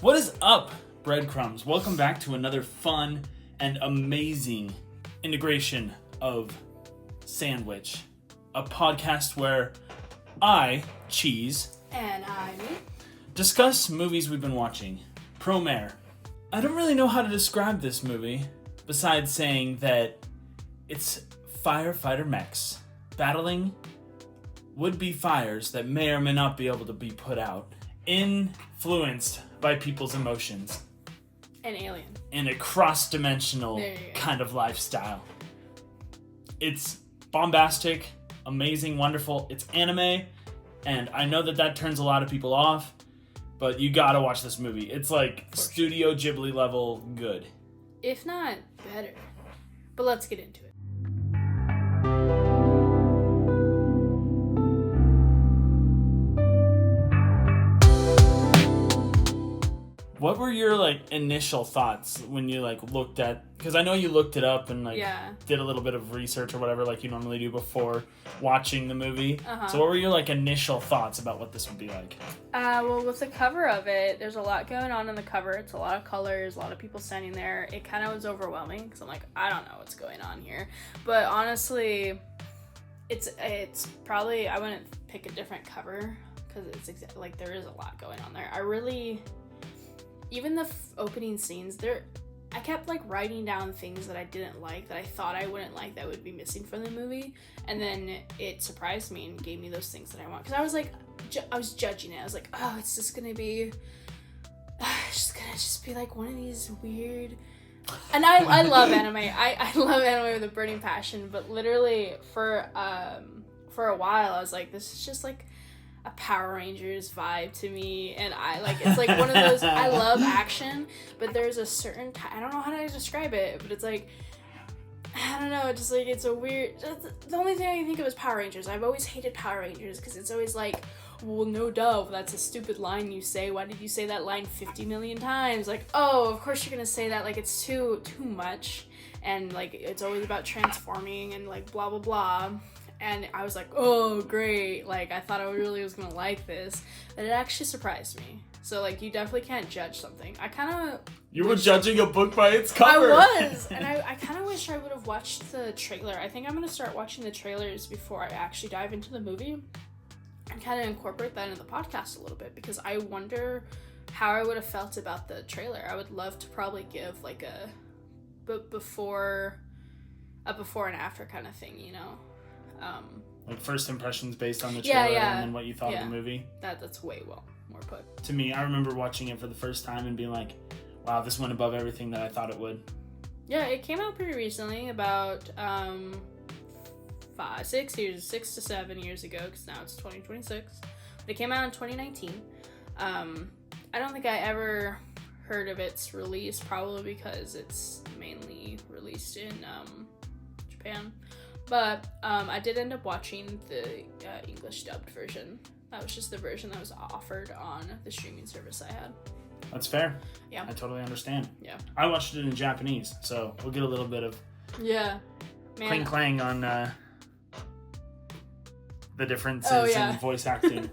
What is up, breadcrumbs? Welcome back to another fun and amazing integration of Sandwich, a podcast where I, Cheese, and I, Me, discuss movies we've been watching. Pro-mare. I don't really know how to describe this movie besides saying that it's firefighter mechs battling would-be fires that may or may not be able to be put out, influenced by people's emotions. an alien. In a cross-dimensional kind of lifestyle. It's bombastic, amazing, wonderful. It's anime, and I know that turns a lot of people off, but you gotta watch this movie. It's like Studio Ghibli level good. If not better. But let's get into it. What were your initial thoughts when you looked at? Because I know you looked it up and did a little bit of research or whatever like you normally do before watching the movie. So what were your initial thoughts about what this would be like? Well, with the cover of it, there's a lot going on in the cover. It's a lot of colors, a lot of people standing there. It kind of was overwhelming because I'm like, I don't know what's going on here. But honestly, it's probably, I wouldn't pick a different cover because it's there is a lot going on there. I really. Even the opening scenes, I kept writing down things that I didn't like, that I thought I wouldn't like, that would be missing from the movie, and then it surprised me and gave me those things that I want. Because I was I was judging it. I was like, oh, it's just gonna be, one of these weird. And I love anime. I love anime with a burning passion. But literally for a while, I was like, this is just a Power Rangers vibe to me, and it's one of those. I love action, but there's a certain I don't know how to describe it, but it's I don't know, just it's a weird. The only thing I can think of is Power Rangers. I've always hated Power Rangers because it's always well, no duh, that's a stupid line you say. Why did you say that line 50 million times? Oh, of course you're gonna say that. It's too much, and it's always about transforming and blah blah blah. And I was like, oh, great. I thought I really was going to like this. And it actually surprised me. So, you definitely can't judge something. I kind of... You were judging a book by its cover. I was. And I kind of wish I would have watched the trailer. I think I'm going to start watching the trailers before I actually dive into the movie. And kind of incorporate that in the podcast a little bit. Because I wonder how I would have felt about the trailer. I would love to probably give, a before and after kind of thing, you know? First impressions based on the trailer and then what you thought of the movie. That's way more put. To me, I remember watching it for the first time and being like, wow, this went above everything that I thought it would. Yeah, it came out pretty recently, about 6 to 7 years ago, because now it's 2026. But it came out in 2019. I don't think I ever heard of its release, probably because it's mainly released in Japan. But I did end up watching the English dubbed version. That was just the version that was offered on the streaming service I had. That's fair. Yeah. I totally understand. Yeah. I watched it in Japanese, so we'll get a little bit of clang clang on the differences in voice acting.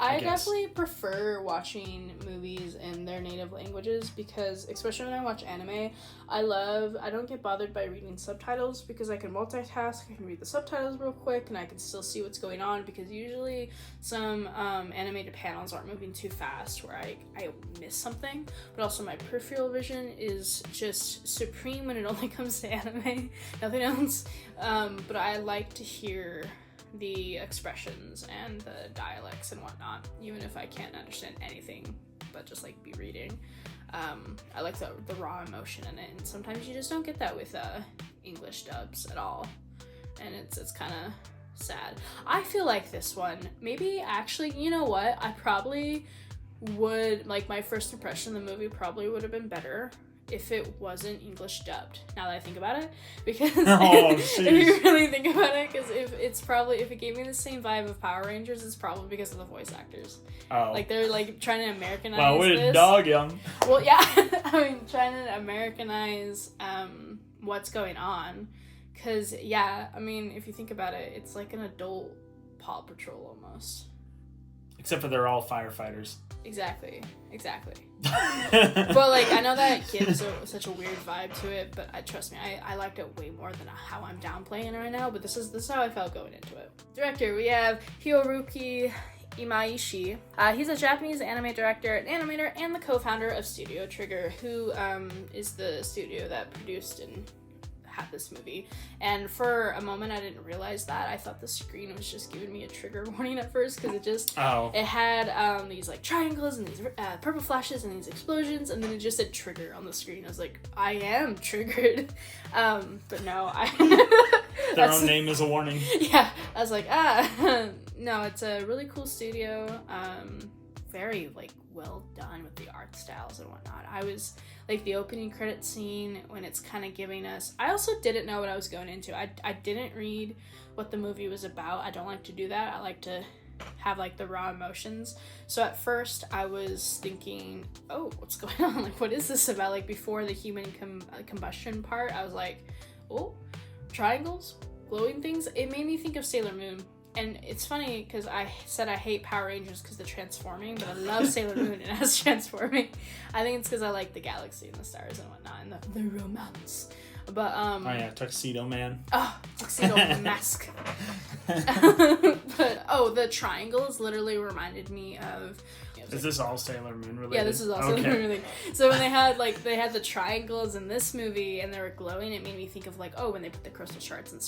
I definitely prefer watching movies in their native languages because, especially when I watch anime, I don't get bothered by reading subtitles because I can multitask, I can read the subtitles real quick, and I can still see what's going on because usually some animated panels aren't moving too fast where I miss something, but also my peripheral vision is just supreme when it only comes to anime, nothing else, but I like to hear the expressions and the dialects and whatnot, even if I can't understand anything but just be reading. I like the raw emotion in it, and sometimes you just don't get that with English dubs at all, and it's kind of sad. I feel like this one, maybe actually, you know what, I probably would, my first impression of the movie probably would have been better if it wasn't English dubbed, now that I think about it, because if you really think about it, because if it gave me the same vibe of Power Rangers, it's probably because of the voice actors. Oh. They're trying to Americanize wow, way to dog him. Well, yeah, I mean, trying to Americanize what's going on, because, yeah, I mean, if you think about it, it's like an adult Paw Patrol almost. Except for they're all firefighters. Exactly. But like, I know that gives such a weird vibe to it, but trust me, I liked it way more than how I'm downplaying it right now. But this is how I felt going into it. Director, we have Hiroyuki Imaishi. He's a Japanese anime director, an animator, and the co-founder of Studio Trigger, who is the studio that produced and had this movie. And for a moment I didn't realize that. I thought the screen was just giving me a trigger warning at first, because it had these like triangles and these purple flashes and these explosions, and then it just said trigger on the screen. I was like, I am triggered. But no, their own name is a warning. Yeah, I was like, no, it's a really cool studio. Very like well done with the art styles and whatnot. I was like, the opening credit scene when it's kind of giving us, I also didn't know what I was going into. I didn't read what the movie was about. I don't like to do that. I like to have like the raw emotions. So at first I was thinking, oh, what's going on? Like, what is this about? Like, before the human combustion part, I was like, oh, triangles, glowing things. It made me think of Sailor Moon. And it's funny because I said I hate Power Rangers because they're transforming, but I love Sailor Moon and us transforming. I think it's because I like the galaxy and the stars and whatnot and the romance. But oh yeah, Tuxedo Man. Oh, Tuxedo Mask. But the triangles literally reminded me of. Is this all Sailor Moon related? Yeah, this is all Sailor Moon related. So when they had the triangles in this movie and they were glowing, it made me think of like, oh, when they put the crystal shards in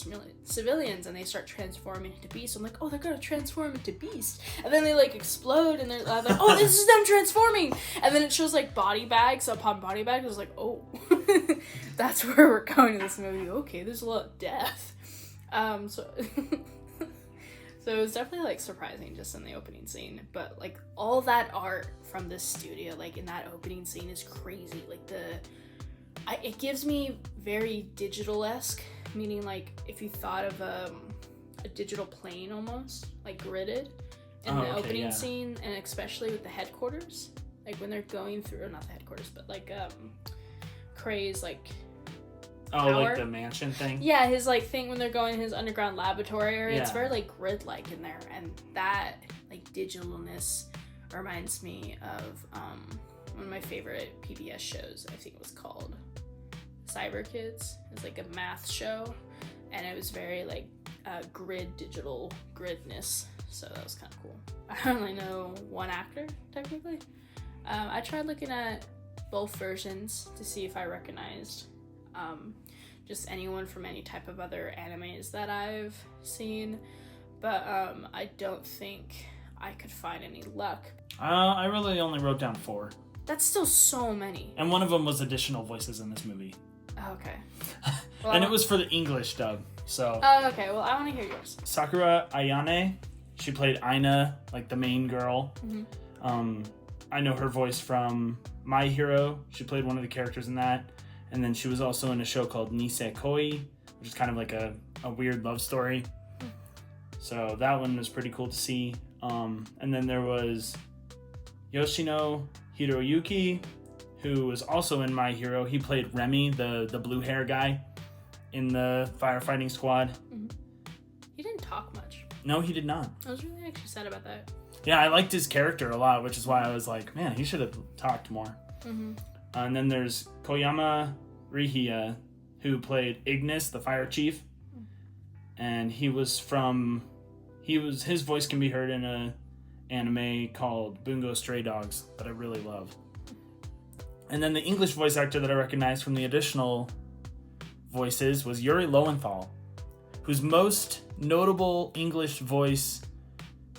civilians and they start transforming into beasts. I'm like, oh, they're gonna transform into beasts, and then they like explode and they're like, oh, this is them transforming, and then it shows like body bags upon body bags. I was like, oh, that's where we're going in this movie. Okay, there's a lot of death. So it was definitely like surprising just in the opening scene, but like all that art from this studio, like in that opening scene, is crazy. Like it gives me very digital-esque, meaning like if you thought of a digital plane almost, like gridded in the opening scene, and especially with the headquarters, like when they're going through, or not the headquarters, but like Kray's like. Oh, like the mansion thing? Yeah, his like thing when they're going in his underground laboratory area. Yeah. It's very like grid-like in there, and that like digitalness reminds me of one of my favorite PBS shows. I think it was called Cyber Kids. It was like a math show, and it was very like digital gridness. So that was kind of cool. I only know one actor technically. I tried looking at both versions to see if I recognized just anyone from any type of other animes that I've seen, but I don't think I could find any luck. I really only wrote down 4. That's still so many. And one of them was additional voices in this movie. Okay. Well, and it was for the English dub, so. Oh, okay. Well, I want to hear yours. Sakura Ayane, she played Aina, like the main girl. Mm-hmm. I know her voice from My Hero. She played one of the characters in that. And then she was also in a show called Nisekoi, which is kind of like a weird love story. So that one was pretty cool to see. And then there was Yoshino Hiroyuki, who was also in My Hero. He played Remy, the blue hair guy in the firefighting squad. Mm-hmm. He didn't talk much. No, he did not. I was really actually sad about that. Yeah, I liked his character a lot, which is why I was like, man, he should have talked more. Mm-hmm. And then there's Koyama Rihia, who played Ignis, the fire chief. And his voice can be heard in a anime called Bungo Stray Dogs that I really love. And then the English voice actor that I recognized from the additional voices was Yuri Lowenthal, whose most notable English voice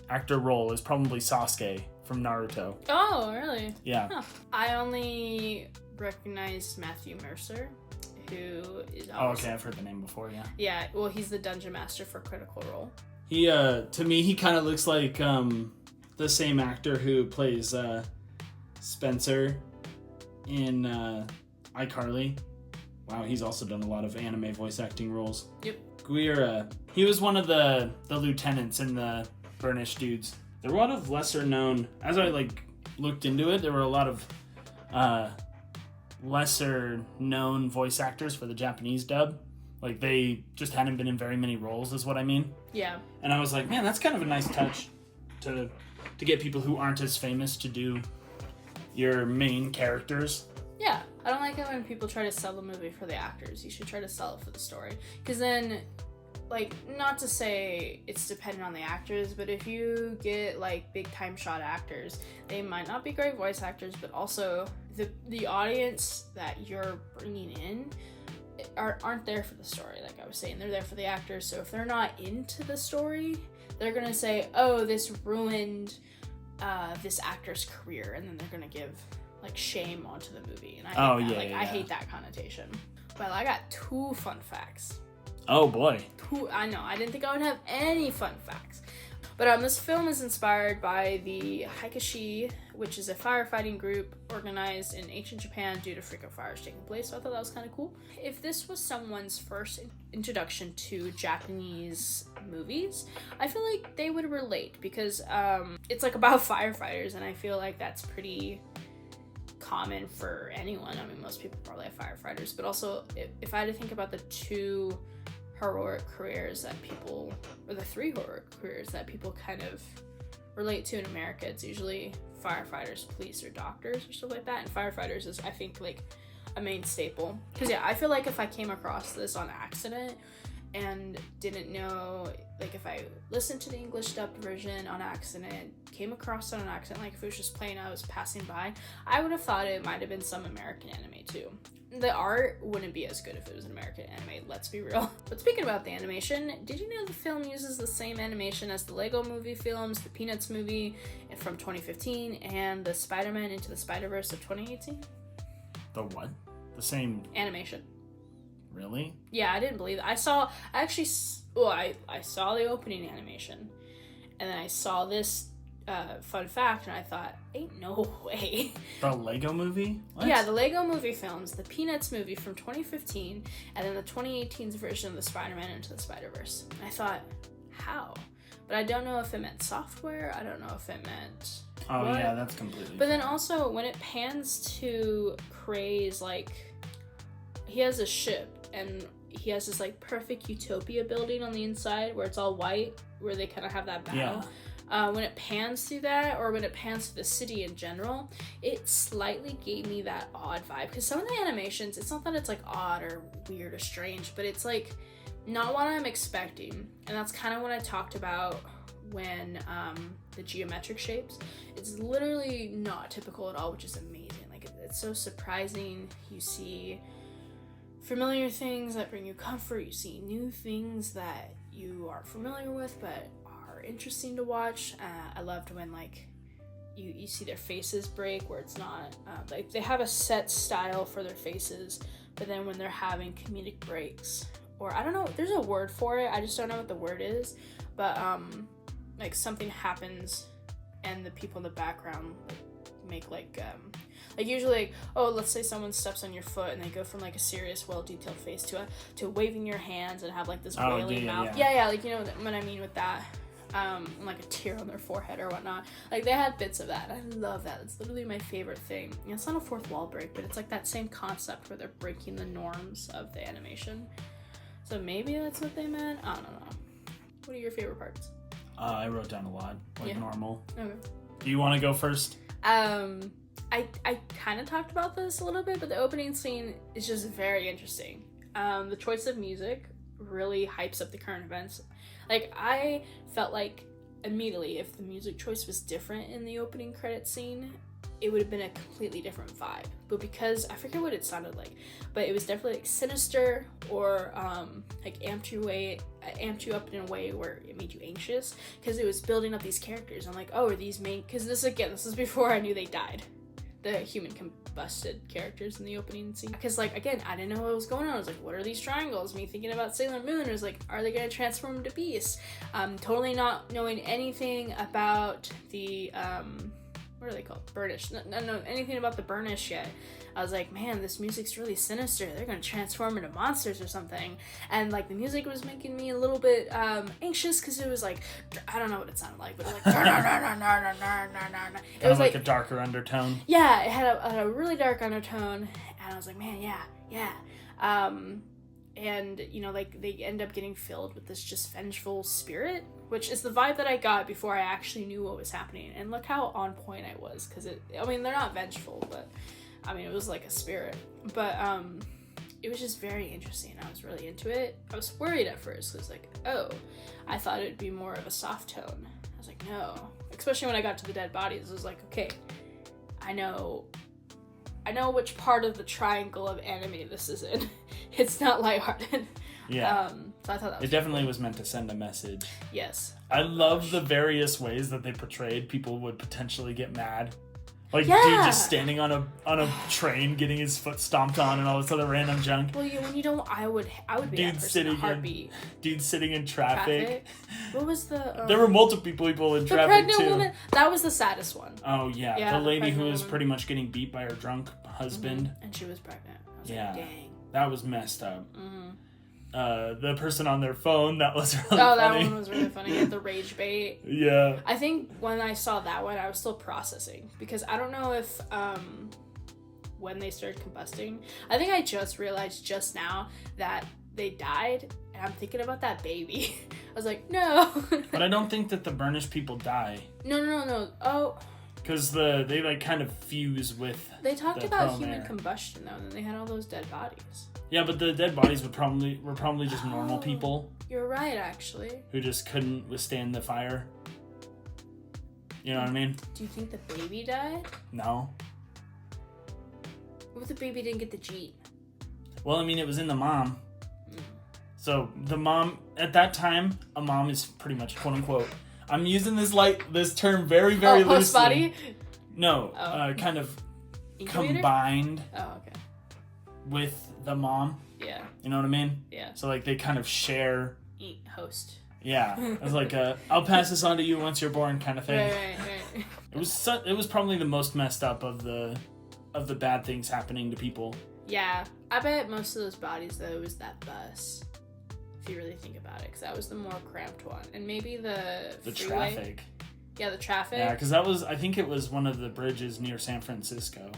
actor role is probably Sasuke from Naruto. Oh, really? Yeah. Huh. I only recognized Matthew Mercer, who is okay, I've heard the name before, yeah. Yeah, well, he's the dungeon master for Critical Role. He, to me, he kind of looks like the same actor who plays Spencer in iCarly. Wow, he's also done a lot of anime voice acting roles. Yep. Guira, he was one of the lieutenants in the Burnish Dudes. There were a lot of lesser known, as I looked into it, there were a lot of lesser known voice actors for the Japanese dub. Like, they just hadn't been in very many roles, is what I mean. Yeah. And I was like, man, that's kind of a nice touch to to get people who aren't as famous to do your main characters. Yeah, I don't like it when people try to sell the movie for the actors. You should try to sell it for the story. Because then, like, not to say it's dependent on the actors, but if you get, like, big-time shot actors, they might not be great voice actors, but also the audience that you're bringing in aren't there for the story, like I was saying. They're there for the actors, so if they're not into the story, they're going to say, oh, this ruined this actor's career, and then they're going to give... like shame onto the movie, and I hate that connotation. Well, I got 2 fun facts. Oh boy. 2. I know, I didn't think I would have any fun facts. But this film is inspired by the Haikashi, which is a firefighting group organized in ancient Japan due to frequent fires taking place, so I thought that was kind of cool. If this was someone's first introduction to Japanese movies, I feel like they would relate, because it's like about firefighters, and I feel like that's pretty common for anyone. I mean, most people probably have firefighters, but also if I had to think about the 2 heroic careers that people, or the 3 heroic careers that people kind of relate to in America, it's usually firefighters, police, or doctors, or stuff like that. And firefighters is, I think, like a main staple. Because yeah, I feel like if I came across this on accident and didn't know, like if I listened to the English dubbed version on accident, came across it on accident, like if it was just playing, I was passing by, I would have thought it might have been some American anime too. The art wouldn't be as good if it was an American anime, let's be real. But speaking about the animation, did you know the film uses the same animation as the Lego movie films, the Peanuts movie from 2015, and the Spider-Man Into the Spider-Verse of 2018? The what? The same animation. Really? Yeah, I didn't believe it. I saw the opening animation, and then I saw this fun fact, and I thought, ain't no way. The Lego movie? What? Yeah, the Lego movie films, the Peanuts movie from 2015, and then the 2018's version of the Spider-Man Into the Spider-Verse. And I thought, how? But I don't know if it meant software. I don't know if it meant... Oh, what? Yeah, that's completely But then also, when it pans to Kray's, like... He has a ship, and he has this, like, perfect utopia building on the inside where it's all white, where they kind of have that battle. Yeah. When it pans through that, or when it pans through the city in general, it slightly gave me that odd vibe. Because some of the animations, it's not that it's like odd or weird or strange, but it's like not what I'm expecting. And that's kind of what I talked about when the geometric shapes. It's literally not typical at all, which is amazing. Like it's so surprising. You see familiar things that bring you comfort. You see new things that you aren't familiar with, but interesting to watch. I loved when like you see their faces break, where it's not like they have a set style for their faces, but then when they're having comedic breaks, or I don't know, there's a word for it, I just don't know what the word is, but like something happens and the people in the background make like usually like, oh, let's say someone steps on your foot and they go from like a serious, well-detailed face to waving your hands and have like this wailing mouth. Yeah, like you know what I mean with that. Like a tear on their forehead or whatnot. Like they had bits of that. I love that. It's literally my favorite thing. And it's not a fourth wall break, but it's like that same concept where they're breaking the norms of the animation. So maybe that's what they meant. I don't know. What are your favorite parts? I wrote down a lot, like normal. Okay. Do you want to go first? I kind of talked about this a little bit, but the opening scene is just very interesting. The choice of music really hypes up the current events. Like, I felt like immediately if the music choice was different in the opening credit scene, it would have been a completely different vibe. But because, I forget what it sounded like, but it was definitely like sinister or like amped you up in a way where it made you anxious because it was building up these characters. I'm like, oh, are these main, because this is before I knew they died. The human combusted characters in the opening scene. Because, like, again, I didn't know what was going on. I was like, what are these triangles? Me thinking about Sailor Moon. I was like, are they going to transform into beasts? Totally not knowing anything about the, what are they called? Burnish. Not know anything about the Burnish yet. I was like, man, this music's really sinister. They're going to transform into monsters or something. And, like, the music was making me a little bit anxious because it was like, I don't know what it sounded like, but it was like, it was like a darker undertone. Yeah, it had a really dark undertone. And I was like, man, yeah. And, you know, like, they end up getting filled with this just vengeful spirit, which is the vibe that I got before I actually knew what was happening. And look how on point I was, because they're not vengeful, but it was like a spirit. But it was just very interesting. I was really into it. I was worried at first, because I thought it would be more of a soft tone. I was like, no. Especially when I got to the dead bodies, I was like, okay, I know which part of the triangle of anime this is in. It's not lighthearted. Yeah. So I thought that was definitely was meant to send a message. Yes. I love the various ways that they portrayed people would potentially get mad. Like, yeah. dude just standing on a train, getting his foot stomped on, and all this other random junk. Well, when you don't, I would be dude that person in a heartbeat. Dude sitting in traffic. What was the? There were multiple people in traffic pregnant too. Woman. That was the saddest one. Oh yeah, the lady who was pretty much getting beat by her drunk husband. Mm-hmm. And she was pregnant. I was like, dang. That was messed up. Mm-hmm. The person on their phone, that was really funny. Oh, that one was really funny. The rage bait. Yeah. I think when I saw that one, I was still processing, because I don't know if when they started combusting, I think I just realized just now that they died, and I'm thinking about that baby. I was like, no. But I don't think that the Burnish people die. No. Oh. Because they like kind of fuse with. They talked about human combustion though, and then they had all those dead bodies. Yeah, but the dead bodies were probably just normal people. You're right, actually. Who just couldn't withstand the fire. You know what I mean? Do you think the baby died? No. What if the baby didn't get the gene? Well, it was in the mom. So the mom at that time, a mom is pretty much quote unquote. I'm using this term very, very loosely. Host body? No, kind of incubator? Combined. Oh, okay. With the mom. Yeah. You know what I mean? Yeah. So like they kind of share. Eat host. Yeah. It was like I'll pass this on to you once you're born kind of thing. Right. It was probably the most messed up of the bad things happening to people. Yeah. I bet most of those bodies though was that bus. If you really think about it, because that was the more cramped one, and maybe the freeway. Traffic. Yeah, the traffic. Yeah, because I think it was one of the bridges near San Francisco.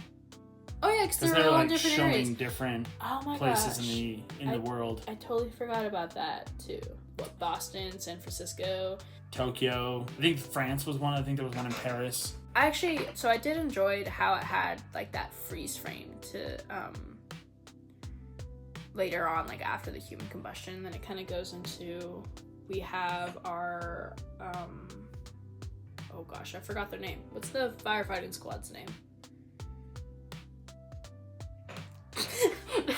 Oh yeah, because they were all in different showing areas. Different oh places in the world. I totally forgot about that too. What, Boston, San Francisco, Tokyo. I think France was one. I think there was one in Paris. I did enjoy how it had like that freeze frame to later on, like after the human combustion, then it kind of goes into, we have our oh gosh, I forgot their name. What's the firefighting squad's name?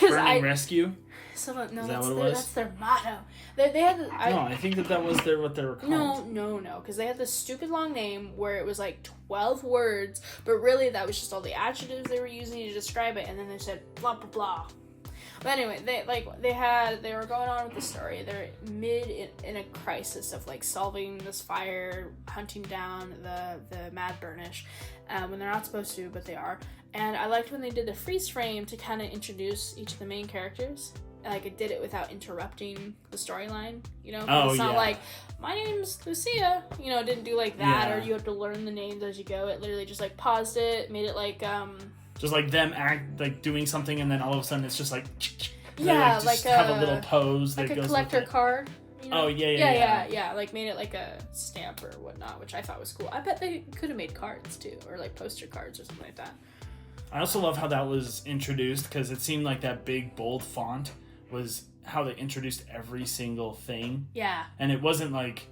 Burning Rescue? That's their motto. They had. I think that was what they were called. No, because they had this stupid long name where it was like 12 words, but really that was just all the adjectives they were using to describe it, and then they said blah blah blah. But anyway, they were going on with the story. They're mid in a crisis of like solving this fire, hunting down the Mad Burnish, when they're not supposed to, but they are. And I liked when they did the freeze frame to kind of introduce each of the main characters. Like it did it without interrupting the storyline, you know? It's not like, my name's Lucia, you know, it didn't do like that, or you have to learn the names as you go. It literally just like paused it, made it like just like them doing something, and then all of a sudden it's just like have a little pose like that a goes collector with it. card. You know? Oh yeah. Like made it like a stamp or whatnot, which I thought was cool. I bet they could have made cards too, or like poster cards or something like that. I also love how that was introduced, because it seemed like that big bold font was how they introduced every single thing. Yeah. And it wasn't like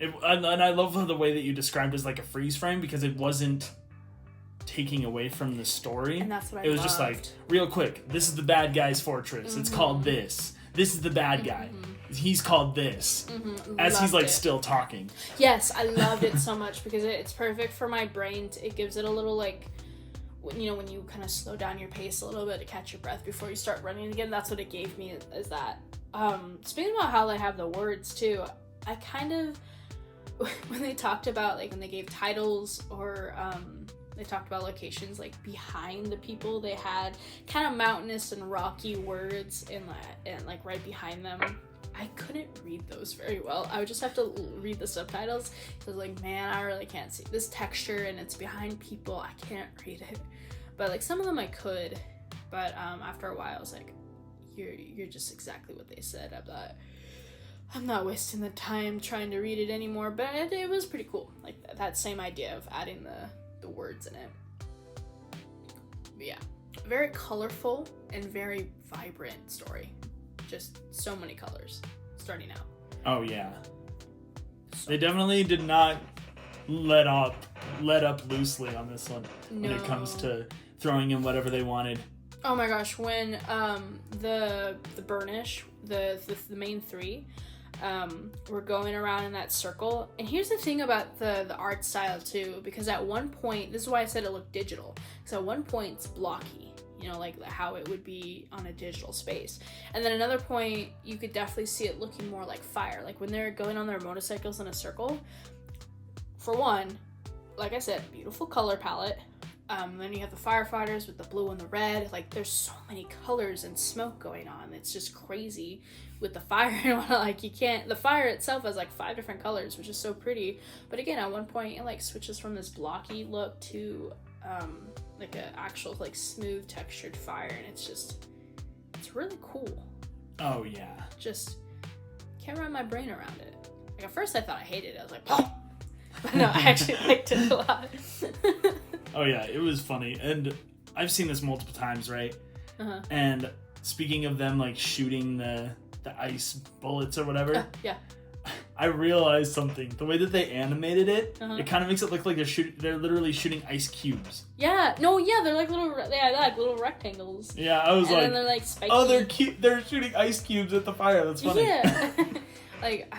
and I love the way that you described it as like a freeze frame, because it wasn't taking away from the story. And that's what it was just like, real quick, this is the bad guy's fortress. It's called this. This is the bad guy. He's called this. As he's like still talking. Yes, I loved it so much, because it's perfect for my brain. It gives it a little like, you know, when you kind of slow down your pace a little bit to catch your breath before you start running again. That's what it gave me, is that. Speaking about how they have the words too, I kind of, when they talked about like when they gave titles, or they talked about locations like behind the people, they had kind of mountainous and rocky words and like right behind them. I couldn't read those very well. I would just have to read the subtitles. I was like, man, I really can't see this texture, and it's behind people. I can't read it. But like some of them I could, but after a while I was like, you're just exactly what they said. I thought, I'm not wasting the time trying to read it anymore, but it was pretty cool. Like, that same idea of adding the words in it. But yeah, very colorful and very vibrant story. Just so many colors starting out. Oh, yeah. They definitely did not let up loosely on this one when it comes to throwing in whatever they wanted. Oh my gosh, when the Burnish, the main three, were going around in that circle. And here's the thing about the art style too, because at one point, this is why I said it looked digital, because at one point it's blocky, you know, like how it would be on a digital space. And then another point, you could definitely see it looking more like fire, like when they're going on their motorcycles in a circle. For one, like I said, beautiful color palette. Then you have the firefighters with the blue and the red. Like, there's so many colors and smoke going on. It's just crazy with the fire and whatnot. Like, you can't... The fire itself has, like, 5 different colors, which is so pretty. But again, at one point, it, like, switches from this blocky look to, like, an actual, like, smooth textured fire. And it's just... It's really cool. Oh, yeah. Just... Can't wrap my brain around it. Like, at first I thought I hated it. I was like, oh! But no, I actually liked it a lot. Oh yeah, it was funny, and I've seen this multiple times, right? Uh-huh. And speaking of them like shooting the ice bullets or whatever, yeah. I realized something. The way that they animated it, Uh-huh. it kind of makes it look like they're literally shooting ice cubes. Yeah, no, yeah, they're like little rectangles. Yeah, I was and like, then they're like spiky. oh, they're shooting ice cubes at the fire. That's funny. Yeah. Like,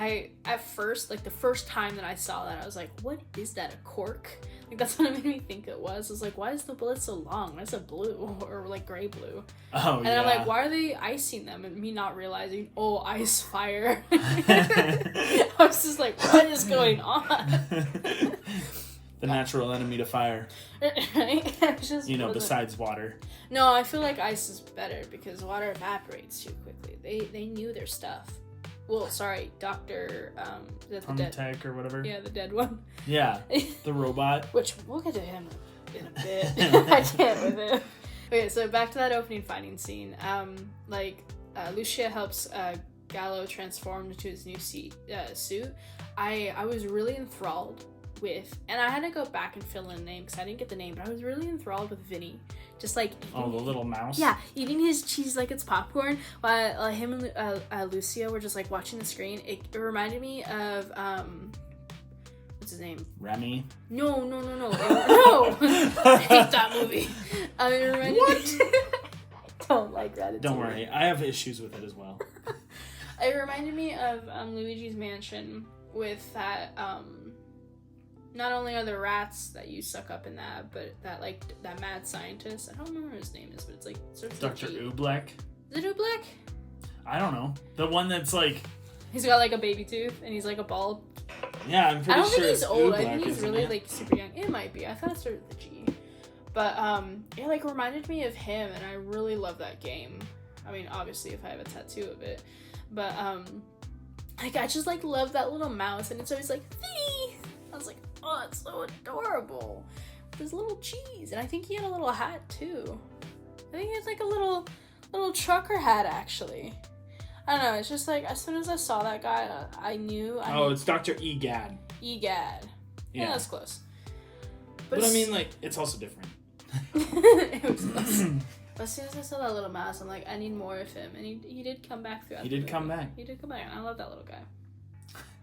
at first, like, the first time that I saw that, I was like, what is that, a cork? Like, that's what it made me think it was. I was like, why is the bullet so long? Why is it blue? Or, like, gray blue? Oh, and yeah. I'm like, why are they icing them? And me not realizing, oh, ice fire. I was just like, what is going on? The natural enemy to fire. Right? Besides water. No, I feel like ice is better because water evaporates too quickly. They knew their stuff. Well, sorry, Dr. Is that the dead Tech or whatever? Yeah, the dead one. Yeah, the robot. Which, we'll get to him in a bit. I can't with it. Okay, so back to that opening fighting scene. Lucia helps Gallo transform into his new suit. I was really enthralled with, and I had to go back and fill in the name because I didn't get the name, but I was really enthralled with Vinny. Just like the little mouse. Yeah, eating his cheese like it's popcorn while him and Lucia were just like watching the screen. It reminded me of what's his name? Remy. No. No. I hate that movie. It reminded me. I don't like Ratatouille. Don't worry, I have issues with it as well. It reminded me of Luigi's Mansion with that. Not only are there rats that you suck up in that, but that mad scientist. I don't remember what his name is, but it's like Dr. Oobleck. Is it Oobleck? I don't know. The one that's like he's got like a baby tooth and he's like a bald. Yeah, I'm pretty sure. I don't think he's old. Oobleck, I think he's really like super young. It might be. I thought it started with a G. But it like reminded me of him, and I really love that game. I mean, obviously, if I have a tattoo of it, but like I just like love that little mouse, and it's always like, Vinny. I was like, oh, it's so adorable. With his little cheese. And I think he had a little hat too. I think he had like a little trucker hat actually. I don't know, it's just like as soon as I saw that guy, I knew. It's Dr. Egad. Egad. Yeah, that's close. But I mean, like, it's also different. It was close. But as soon as I saw that little mouse, I'm like, I need more of him. And he did come back throughout the movie. He did come back, and I love that little guy.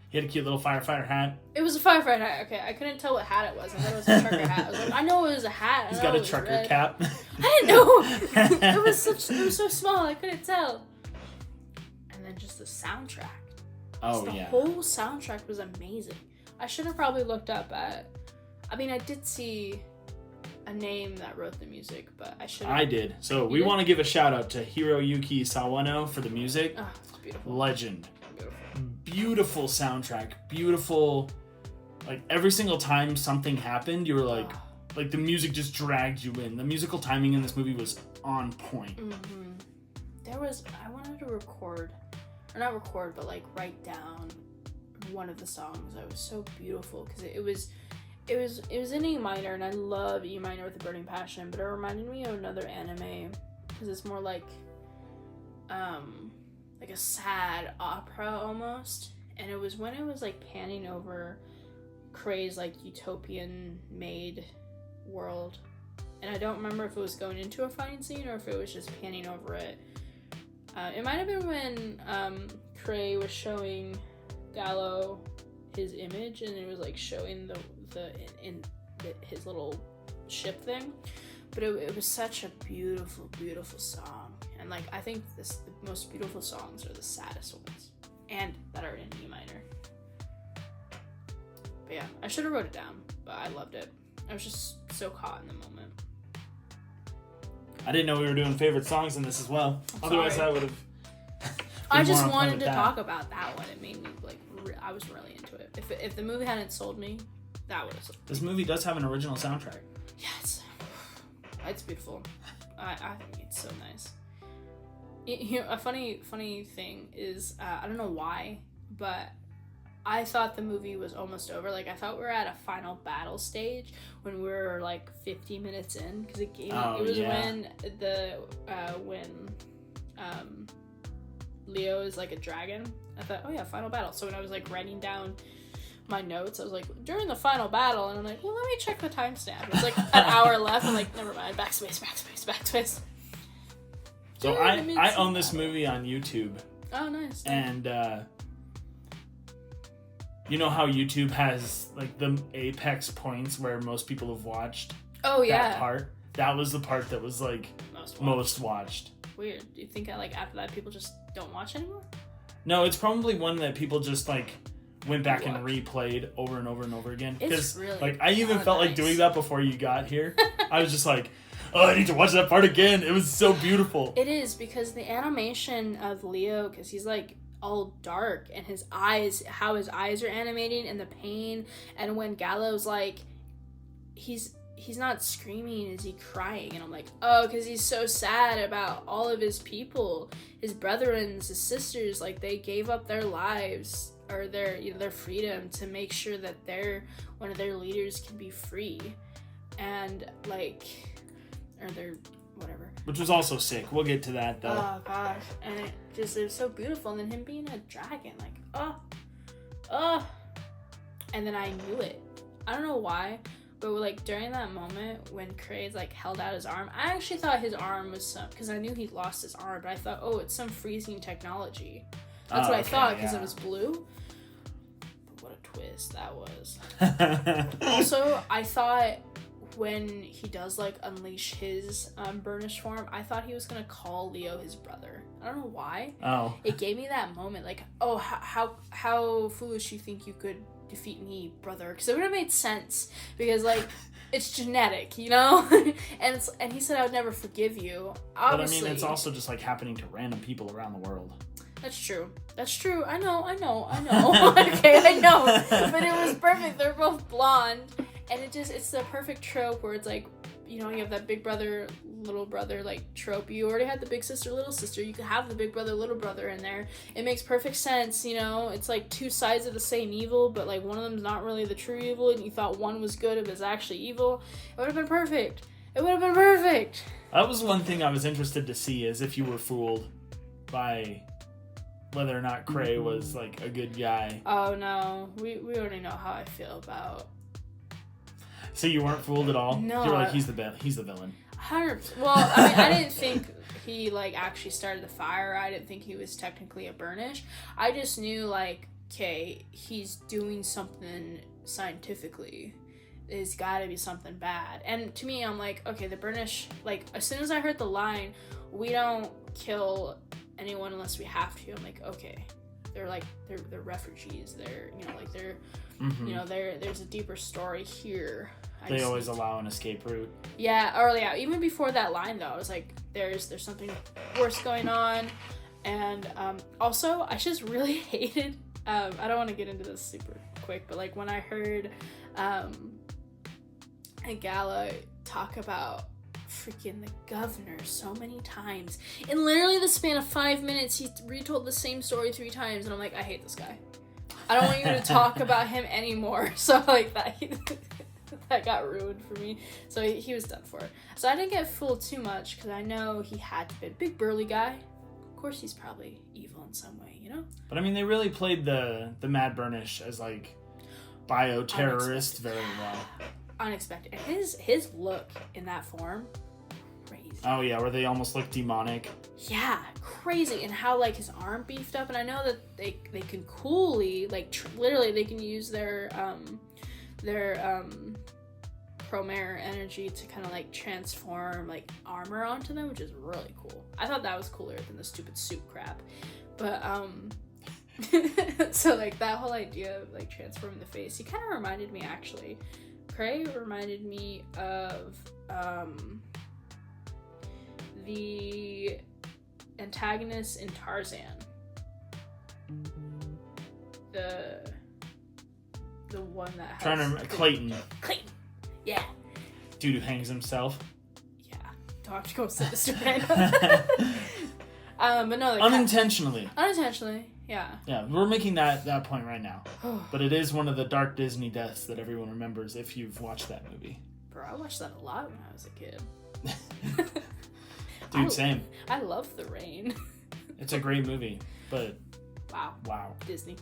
He had a cute little firefighter hat. It was a firefighter hat. Okay, I couldn't tell what hat it was. I thought it was a trucker hat. I was like, I know it was a hat. He's got a trucker cap. I didn't know. It was so small. I couldn't tell. And then just the soundtrack. The whole soundtrack was amazing. I should have probably looked up at. I mean, I did see a name that wrote the music, but I should. I did. So we want to give a shout out to Hiroyuki Sawano for the music. Oh, it's beautiful. Legend. Beautiful soundtrack. Beautiful. Like every single time something happened, you were like the music just dragged you in. The musical timing in this movie was on point. Mm-hmm. I wanted to but like write down one of the songs that was so beautiful because it was in E minor, and I love E minor with a burning passion, but it reminded me of another anime because it's more like like a sad opera almost. And it was when it was like panning over Kray's like utopian made world. And I don't remember if it was going into a fighting scene or if it was just panning over it. It might have been when Kray was showing Gallo his image, and it was like showing his little ship thing. But it was such a beautiful, beautiful song. And like I think the most beautiful songs are the saddest ones, and that are in E minor. But yeah, I should have wrote it down, but I loved it. I was just so caught in the moment. I didn't know we were doing favorite songs in this as well. Otherwise, I would have. I just wanted to talk about that one. It made me like I was really into it. If the movie hadn't sold me, that would have sold me. This movie does have an original soundtrack. Yes, it's beautiful. I think it's so nice. You know, a funny thing is I don't know why, but I thought the movie was almost over. Like, I thought we were at a final battle stage when we were like 50 minutes in, because it was when Leo is like a dragon. I thought, oh yeah, final battle. So when I was like writing down my notes, I was like, during the final battle, and I'm like, well, let me check the timestamp. It's like an hour left. I'm like, never mind. Backspace. So I own this movie on YouTube. Oh, nice. And you know how YouTube has like the apex points where most people have watched? Oh yeah. That part. That was the part that was like most watched. Weird. Do you think like after that people just don't watch anymore? No, it's probably one that people just like went back and replayed over and over and over again. Because really like I even felt like doing that before you got here. I was just like, oh, I need to watch that part again. It was so beautiful. It is, because the animation of Leo, because he's like all dark, and his eyes, how his eyes are animating, and the pain, and when Gallo's like, he's not screaming, is he crying? And I'm like, oh, because he's so sad about all of his people, his brethren, his sisters, like they gave up their lives or their freedom to make sure that one of their leaders can be free, and like, or their whatever. Which was also sick. We'll get to that though. Oh gosh, and it was so beautiful. And then him being a dragon, like, oh, and then I knew it. I don't know why, but like during that moment when Kray like held out his arm, I actually thought his arm was because I knew he lost his arm, but I thought, oh, it's some freezing technology. That's what I thought, because it was blue. But what a twist that was. Also, I thought when he does like unleash his burnished form, I thought he was gonna call Leo his brother. I don't know why. Oh. It gave me that moment, like, oh, how foolish you think you could defeat me, brother? Because it would have made sense, because like it's genetic, you know. and he said I would never forgive you. Obviously, but I mean, it's also just like happening to random people around the world. That's true. I know. Okay, I know. But it was perfect. They're both blonde. And it's the perfect trope where it's like, you know, you have that big brother, little brother, like, trope. You already had the big sister, little sister. You could have the big brother, little brother in there. It makes perfect sense, you know? It's like two sides of the same evil, but, like, one of them's not really the true evil, and you thought one was good, it was actually evil. It would have been perfect. That was one thing I was interested to see, is if you were fooled by whether or not Kray was, like, a good guy. Oh, no. We already know how I feel about... So you weren't fooled at all? No. You're like, he's the villain. 100%. Well, I mean, I didn't think he, like, actually started the fire. I didn't think he was technically a burnish. I just knew, like, okay, he's doing something scientifically. There's gotta be something bad. And to me, I'm like, okay, the burnish, like, as soon as I heard the line, we don't kill anyone unless we have to, I'm like, okay. They're refugees. They're, you know, like, they're, you know, there's a deeper story here. They always allow an escape route. Yeah, or yeah, even before that line though, I was like, there's something worse going on. And also, I just really hated, I don't want to get into this super quick, but like when I heard Gala talk about freaking the governor so many times, in literally the span of 5 minutes, he retold the same story 3 times, and I'm like, I hate this guy. I don't want you to talk about him anymore. So like that got ruined for me. So he was done for. So I didn't get fooled too much, because I know he had to be a big burly guy. of course he's probably evil in some way, you know? But I mean, they really played the Mad Burnish as like bioterrorist very well. Unexpected. And his look in that form, crazy. Oh yeah, where they almost look demonic. Yeah, crazy. And how like his arm beefed up, and I know that they can coolly like literally they can use their Pro-mare energy to kind of like transform like armor onto them, which is really cool. I thought that was cooler than the stupid suit crap. But so like that whole idea of like transforming the face, he kind of reminded me actually. Cray reminded me of the antagonist in Tarzan. The one that has Trying to remember, Clayton. Clayton. Yeah. Dude who hangs himself. Yeah. Don't have to go sit this right. But no. Unintentionally. Unintentionally. Yeah. Yeah, we're making that point right now. But it is one of the dark Disney deaths that everyone remembers if you've watched that movie. Bro, I watched that a lot when I was a kid. Dude, same. I love The Rain. It's a great movie, but wow. Disney.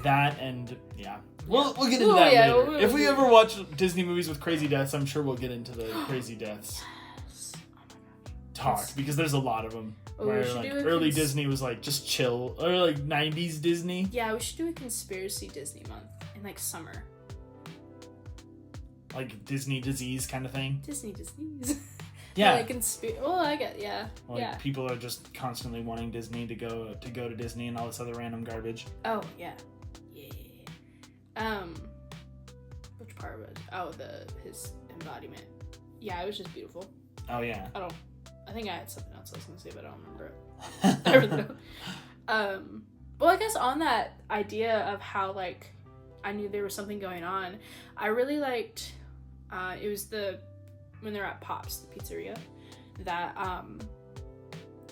That and yeah. We'll get into that later. If we ever watch Disney movies with crazy deaths, I'm sure we'll get into the crazy deaths. Yes. Oh my god. Talk, because there's a lot of them. Oh, where like early Disney was like just chill, or like 90s Disney. Yeah, we should do a conspiracy Disney month in like summer. Like Disney disease kind of thing. Disney disease. Yeah. Like well, I get Like people are just constantly wanting Disney to go to Disney and all this other random garbage. Oh yeah. Which part was? Oh, his embodiment. Yeah, it was just beautiful. Oh yeah. I think I had something else I was gonna say, but I don't remember it. I really don't. Well, I guess on that idea of how like I knew there was something going on, I really liked. It was when they're at Pops, the pizzeria, that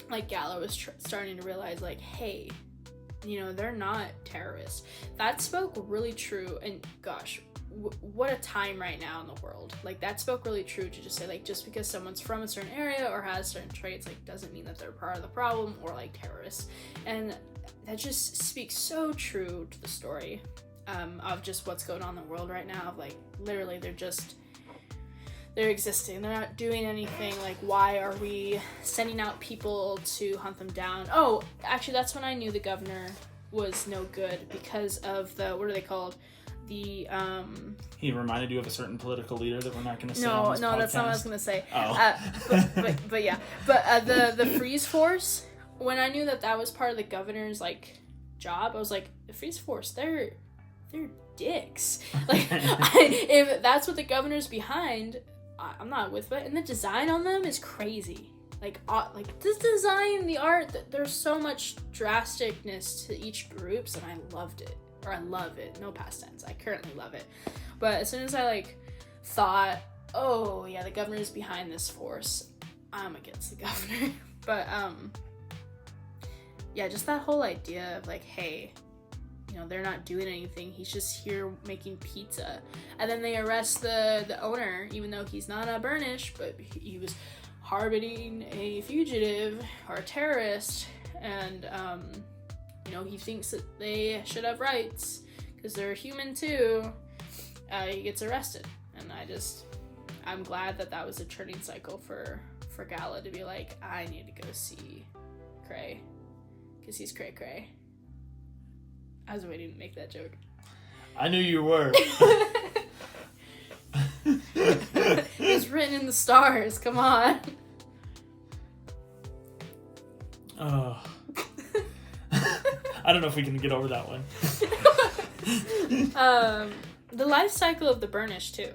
like Gala was starting to realize like, hey, you know, they're not terrorists. That spoke really true, and gosh, what a time right now in the world. Like that spoke really true to just say like, just because someone's from a certain area or has certain traits, like doesn't mean that they're part of the problem or like terrorists. And that just speaks so true to the story of just what's going on in the world right now. Of like literally they're existing. They're not doing anything. Like, why are we sending out people to hunt them down? Oh, actually, that's when I knew the governor was no good because of what are they called? He reminded you of a certain political leader that we're not going to say. No, that's not what I was going to say. Oh. But yeah. But the freeze force, when I knew that was part of the governor's, like, job, I was like, the freeze force, they're dicks. Like, if that's what the governor's behind, I'm not with it. And the design on them is crazy. Like this design, the art, there's so much drasticness to each groups, and I loved it. Or I love it. No past tense. I currently love it. But as soon as I like thought, oh yeah, the governor's behind this force, I'm against the governor. But yeah, just that whole idea of like, hey, you know, they're not doing anything. He's just here making pizza. And then they arrest the owner, even though he's not a Burnish, but he was harboring a fugitive or a terrorist. And, you know, he thinks that they should have rights because they're human too. He gets arrested. And I'm glad that was a turning cycle for Gala to be like, I need to go see Cray because he's cray. I was waiting to make that joke. I knew you were. It's written in the stars. Come on. Oh. I don't know if we can get over that one. The life cycle of the Burnish too.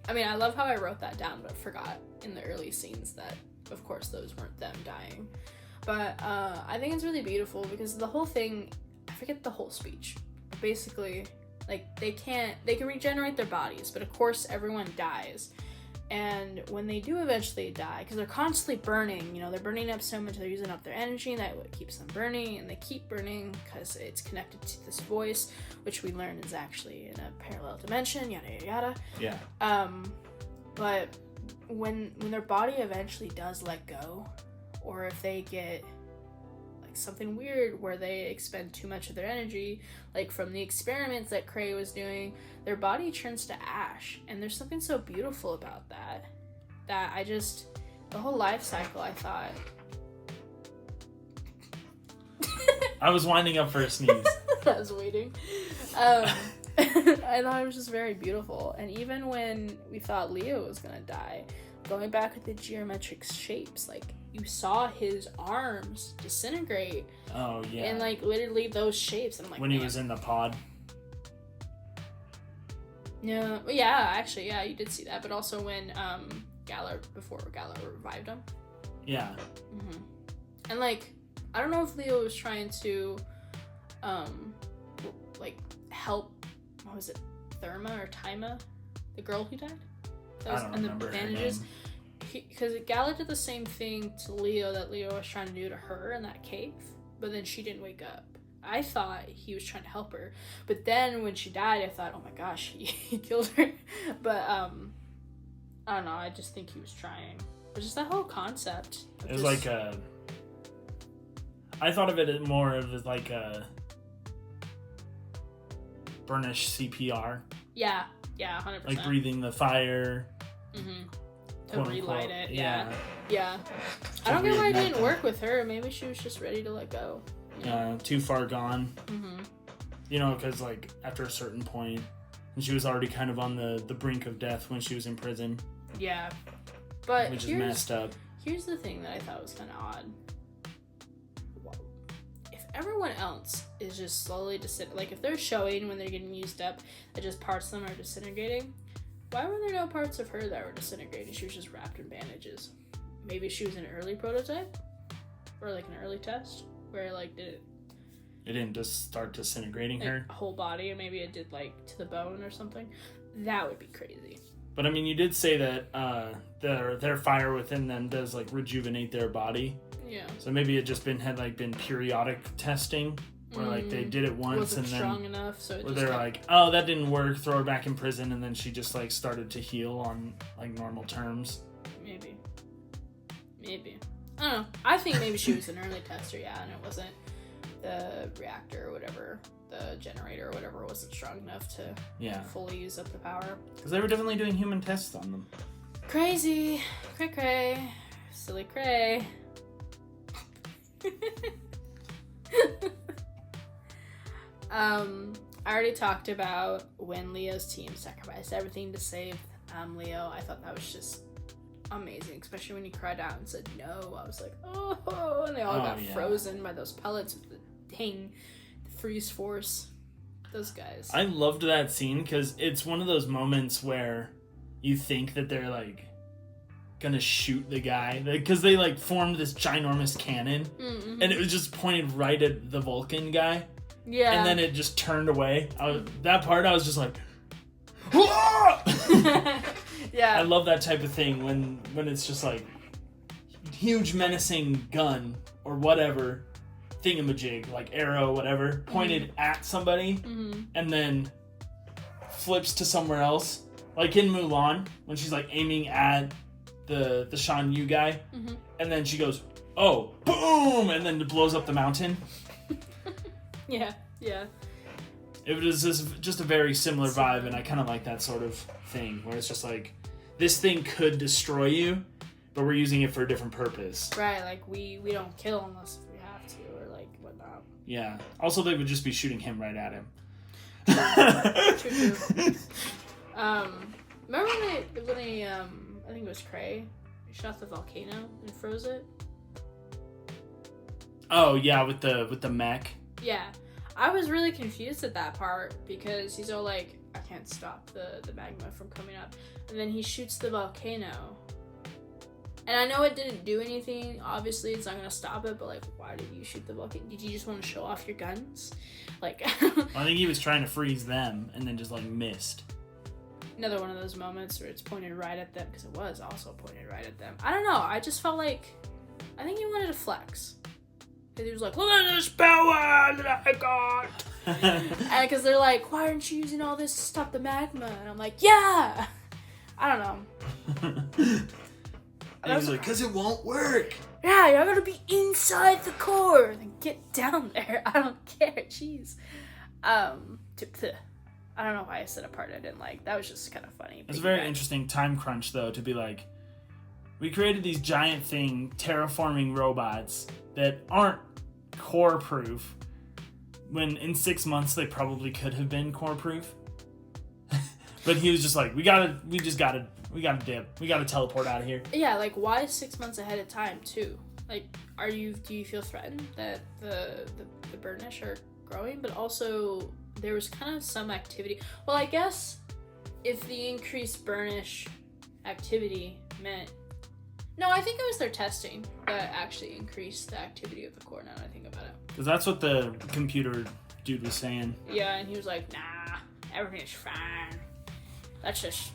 I mean, I love how I wrote that down, but forgot in the early scenes that, of course, those weren't them dying. But I think it's really beautiful because the whole thing. I forget the whole speech. Basically, like they can regenerate their bodies, but of course everyone dies. And when they do eventually die, because they're constantly burning, you know, they're burning up so much, they're using up their energy, and that what keeps them burning, and they keep burning because it's connected to this voice, which we learn is actually in a parallel dimension, yada yada yada. Yeah. But when their body eventually does let go, or if they get something weird where they expend too much of their energy. Like from the experiments that Cray was doing, their body turns to ash, and there's something so beautiful about that. That I just, the whole life cycle, I thought. I was winding up for a sneeze. I was waiting. I thought it was just very beautiful. And even when we thought Leo was gonna die, going back with the geometric shapes, like you saw his arms disintegrate. Oh yeah. And like literally those shapes. And I'm like, when he was in the pod. No, yeah, actually, yeah, you did see that. But also when before Galar revived him. Yeah. Mm-hmm. And like, I don't know if Leo was trying to, like help. What was it, Therma or Tyma, the girl who died? I don't remember her name. Because Gala did the same thing to Leo that Leo was trying to do to her in that cave, but then she didn't wake up. I thought he was trying to help her, but then when she died, I thought, oh my gosh, he killed her. But I don't know. I just think he was trying. But just that whole concept. It was like a. I thought of it more of like a burnish CPR. Yeah, 100%. Like breathing the fire. Mm-hmm. To relight it, yeah. Yeah. I don't get why it didn't work with her. Maybe she was just ready to let go. Too far gone. Mm-hmm. You know, because like after a certain point, and she was already kind of on the brink of death when she was in prison. Yeah, but which is messed up. Here's the thing that I thought was kind of odd. If everyone else is just slowly like if they're showing when they're getting used up that just parts of them are disintegrating, why were there no parts of her that were disintegrating? She was just wrapped in bandages. Maybe she was an early prototype, or like an early test where like it didn't just start disintegrating like, her whole body, and maybe it did like to the bone or something. That would be crazy. But I mean, you did say that their fire within them does like rejuvenate their body. Yeah. So maybe it just had been periodic testing where like they did it once wasn't and then strong enough, so where they're like, oh, that didn't work, throw her back in prison, and then she just like started to heal on like normal terms. Maybe. I don't know. I think maybe she was an early tester, yeah, and it wasn't the reactor or whatever, the generator or whatever wasn't strong enough to fully use up the power. Because they were definitely doing human tests on them. Crazy. Cray. Silly Cray. I already talked about when Leo's team sacrificed everything to save Leo. I thought that was just amazing, especially when he cried out and said no. I was like, oh, and they all got frozen by those pellets with the dang freeze force. Those guys. I loved that scene because it's one of those moments where you think that they're like gonna shoot the guy because they like formed this ginormous cannon and it was just pointed right at the Vulcan guy. Yeah. And then it just turned away. That part I was just like, yeah. I love that type of thing when it's just like huge menacing gun or whatever thingamajig, like arrow, whatever, pointed at somebody and then flips to somewhere else. Like in Mulan, when she's like aiming at the Shan Yu guy and then she goes, oh, boom, and then it blows up the mountain. Yeah. It was just a very similar vibe, and I kind of like that sort of thing, where it's just like, this thing could destroy you, but we're using it for a different purpose. Right, like we don't kill unless we have to, or like whatnot. Yeah. Also, they would just be shooting him right at him. True. Remember when he I think it was Cray, shot the volcano and froze it? Oh yeah, with the mech. Yeah. I was really confused at that part because he's all like, I can't stop the magma from coming up. And then he shoots the volcano. And I know it didn't do anything. Obviously, it's not going to stop it. But, like, why did you shoot the volcano? Did you just want to show off your guns? Like... I think he was trying to freeze them and then just, like, missed. Another one of those moments where it's pointed right at them. Because it was also pointed right at them. I don't know. I just felt like... I think he wanted to flex. He was like, look at this power that I got. And because they're like, why aren't you using all this to stop the magma? And I'm like, yeah. I don't know. And he's like, because it won't work. Yeah, you're gonna be inside the core. Then get down there. I don't care. Jeez. I don't know why I said a part I didn't like. That was just kind of funny. It's a very interesting time crunch, though, to be like, we created these giant terraforming robots that aren't core proof, when in 6 months they probably could have been core proof. But he was just like, we gotta dip. We gotta teleport out of here. Yeah, like, why 6 months ahead of time, too? Like, do you feel threatened that the Burnish are growing? But also, there was kind of some activity. Well, I guess if the increased Burnish activity meant... No, I think it was their testing that actually increased the activity of the core, now that I think about it. Because that's what the computer dude was saying. Yeah, and he was like, nah, everything's fine. Let's just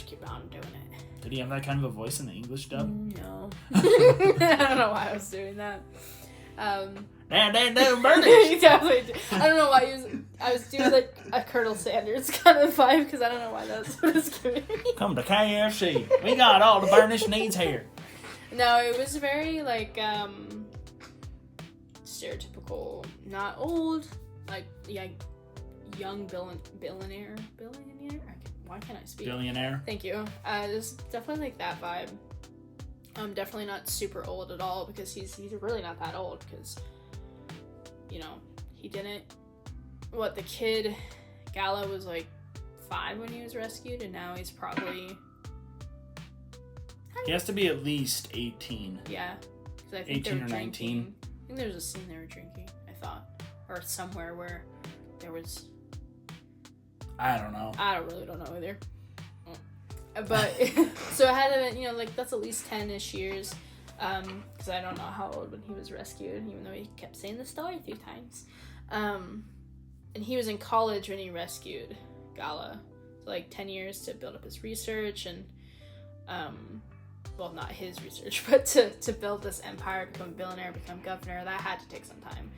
keep on doing it. Did he have that kind of a voice in the English dub? No. I don't know why I was doing that. No, Burnish! Definitely. I don't know why I was doing like a Colonel Sanders kind of vibe, because I don't know why that's what it's giving me. Come to KFC. We got all the Burnish needs here. No, it was very like stereotypical, not old, like young billionaire. Why can't I speak? Billionaire. Thank you. It's definitely like that vibe. Definitely not super old at all, because he's really not that old, because he didn't. What, the kid Gala was like 5 when he was rescued, and now he's probably. He has to be at least 18. Yeah, because I think 18 they were or 19. drinking. I think there was a scene they were drinking. I thought, or somewhere where there was. I don't know. I really don't know either. But so it had to be, like, that's at least 10-ish years. Because I don't know how old when he was rescued, even though he kept saying the story a few times. And he was in college when he rescued Gala. So, like, 10 years to build up his research and, well, not his research, but to build this empire, become a billionaire, become governor. That had to take some time.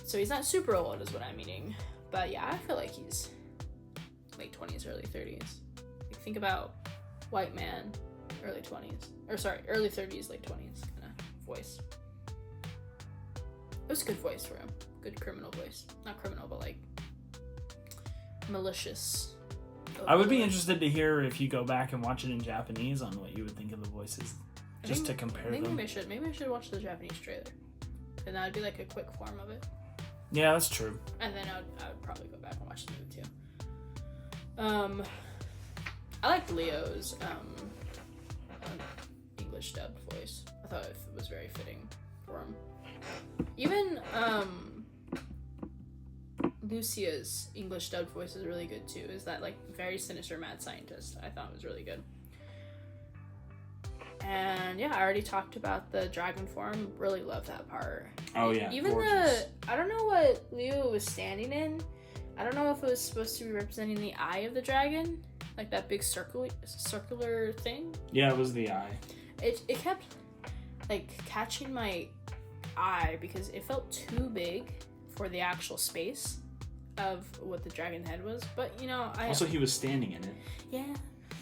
So he's not super old is what I'm meaning. But yeah, I feel like he's late 20s, early 30s. Like, think about white man, early 20s. Or sorry, early 30s, late 20s kind of voice. It was a good voice for him. Good criminal voice. Not criminal, but like malicious. I would be interested to hear if you go back and watch it in Japanese on what you would think of the voices, just to compare them. Maybe I should watch the Japanese trailer, and that would be like a quick form of it. Yeah, that's true. And then I would probably go back and watch the movie too. I liked Leo's English dubbed voice. I thought it was very fitting for him. Even Lucia's English dubbed voice is really good too. Is that like very sinister mad scientist? I thought was really good. And yeah, I already talked about the dragon form. Really love that part. Oh yeah, even gorgeous. I don't know what Leo was standing in. I don't know if it was supposed to be representing the eye of the dragon, like that big circular thing. Yeah, it was the eye. It kept like catching my eye because it felt too big for the actual space of what the dragon head was. But also he was standing in it. Yeah.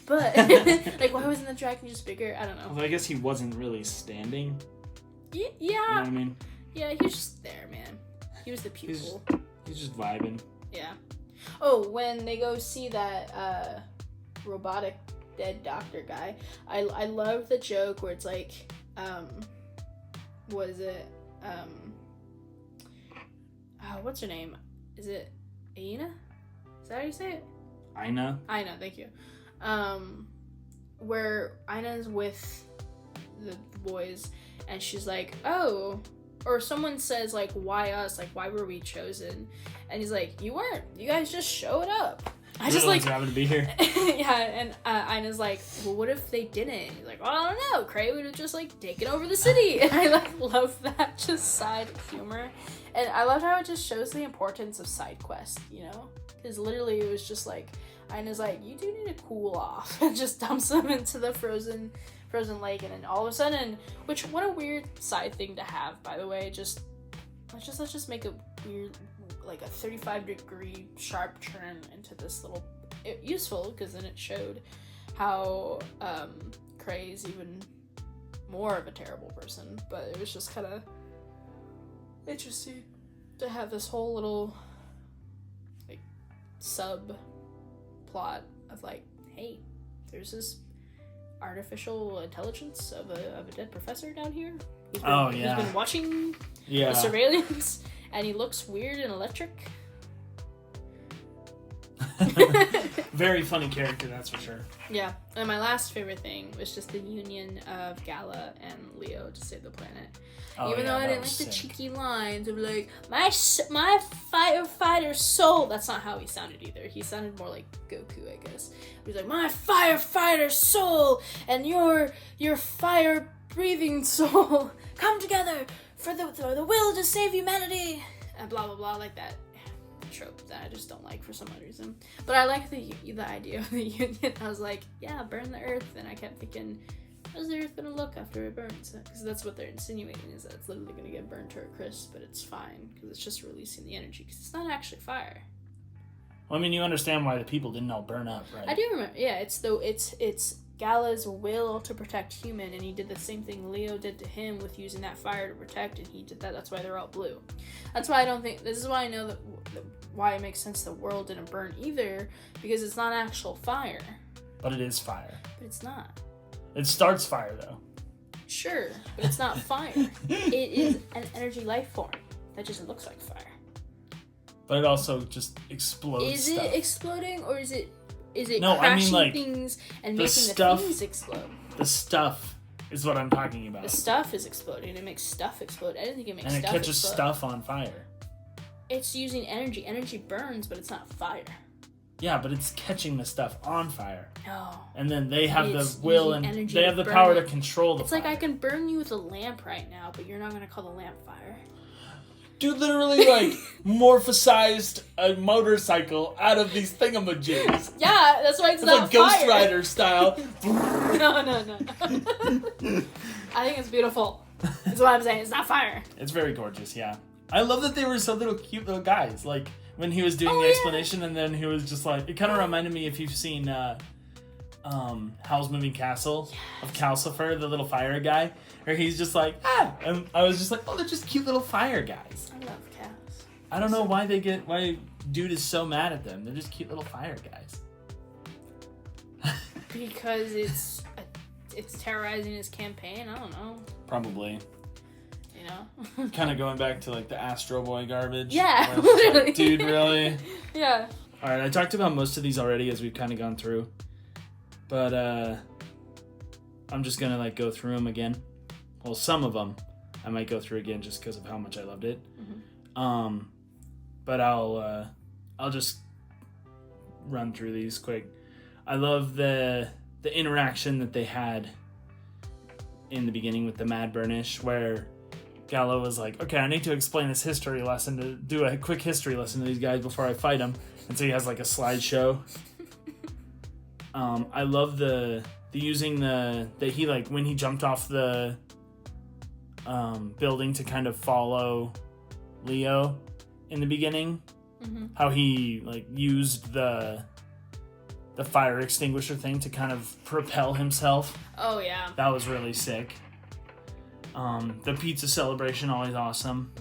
But like, why wasn't the dragon just bigger? I don't know. Well, I guess he wasn't really standing. Yeah. You know what I mean? Yeah, he was just there, man. He was the pupil. He's just vibing. Yeah. Oh, when they go see that robotic dead doctor guy, I love the joke where it's like, what is it? What's her name? Is it Aina? Is that how you say it? Aina, thank you. Where Aina's with the boys, and she's like, oh, or someone says like, why us? Like, why were we chosen? And he's like, you weren't. You guys just showed up. I just like happen to be here. Yeah, and Aina's like, well, what if they didn't? And he's like, well, I don't know. Cray would have just like taken over the city. And I like love that just side humor, and I love how it just shows the importance of side quests. Because literally it was just like, Aina's like, you do need to cool off, and just dumps them into the frozen lake, and then all of a sudden, which what a weird side thing to have, by the way. Let's just make a weird, like a 35-degree sharp turn into this little useful, because then it showed how Kray's even more of a terrible person, but it was just kind of interesting to have this whole little like sub plot of like, hey, there's this artificial intelligence of a dead professor down here who's been watching the surveillance, and he looks weird and electric. Very funny character, that's for sure. Yeah, and my last favorite thing was just the union of Gala and Leo to save the planet. Even though I didn't like the cheeky lines of like, my firefighter soul. That's not how he sounded either. He sounded more like Goku, I guess. He was like, my firefighter soul and your fire-breathing soul come together for the will to save humanity. And blah, blah, blah, like that trope that I just don't like for some odd reason. But I like the idea of the union. I was like, yeah, burn the earth. And I kept thinking, how's the earth gonna look after it burns? Because that's what they're insinuating, is that it's literally gonna get burned to a crisp, but it's fine because it's just releasing the energy, because it's not actually fire. Well, I mean, you understand why the people didn't all burn up, right? I do remember. Yeah, it's Gala's will to protect human, and he did the same thing Leo did to him with using that fire to protect, and he did that. That's why they're all blue. That's why I don't think, this is why I know that why it makes sense the world didn't burn either, because it's not actual fire. But it is fire. But it's not. It starts fire, though. Sure, but it's not fire. It is an energy life form that just looks like fire. But it also just explodes stuff. Is it exploding, or is it no, crashing I mean, like, things and the making stuff, the things explode? The stuff is what I'm talking about. The stuff is exploding. It makes stuff explode. I didn't think it makes stuff explode. And it catches stuff on fire. It's using energy. Energy burns, but it's not fire. Yeah, but it's catching the stuff on fire. No. And then they have the will and they have the power to control the fire. It's like, I can burn you with a lamp right now, but you're not going to call the lamp fire. Dude literally, like, morphosized a motorcycle out of these thingamajigs. Yeah, that's why it's not like Ghost fire. Rider style. No. I think it's beautiful. That's what I'm saying. It's not fire. It's very gorgeous, yeah. I love that they were so cute little guys. Like, when he was doing the explanation, and then he was just like, it kind of reminded me, if you've seen Howl's Moving Castle, of Calcifer, the little fire guy, where he's just like, and I was just like, oh, they're just cute little fire guys. I love cats. I don't know why why dude is so mad at them. They're just cute little fire guys. Because it's terrorizing his campaign. I don't know. Probably. You know? Kind of going back to like the Astro Boy garbage. Yeah, literally. Like, dude, really? Yeah. Alright, I talked about most of these already as we've kind of gone through. But I'm just gonna like go through them again. Well, some of them I might go through again just because of how much I loved it. Mm-hmm. But I'll just run through these quick. I love the interaction that they had in the beginning with the Mad Burnish, where Gallo was like, okay, I need to explain this history lesson, to do a quick history lesson to these guys before I fight them. And so he has like a slideshow. I love the using that he, like, when he jumped off the building to kind of follow Leo in the beginning, how he like used the fire extinguisher thing to kind of propel himself. Oh yeah, that was really sick. The pizza celebration, always awesome.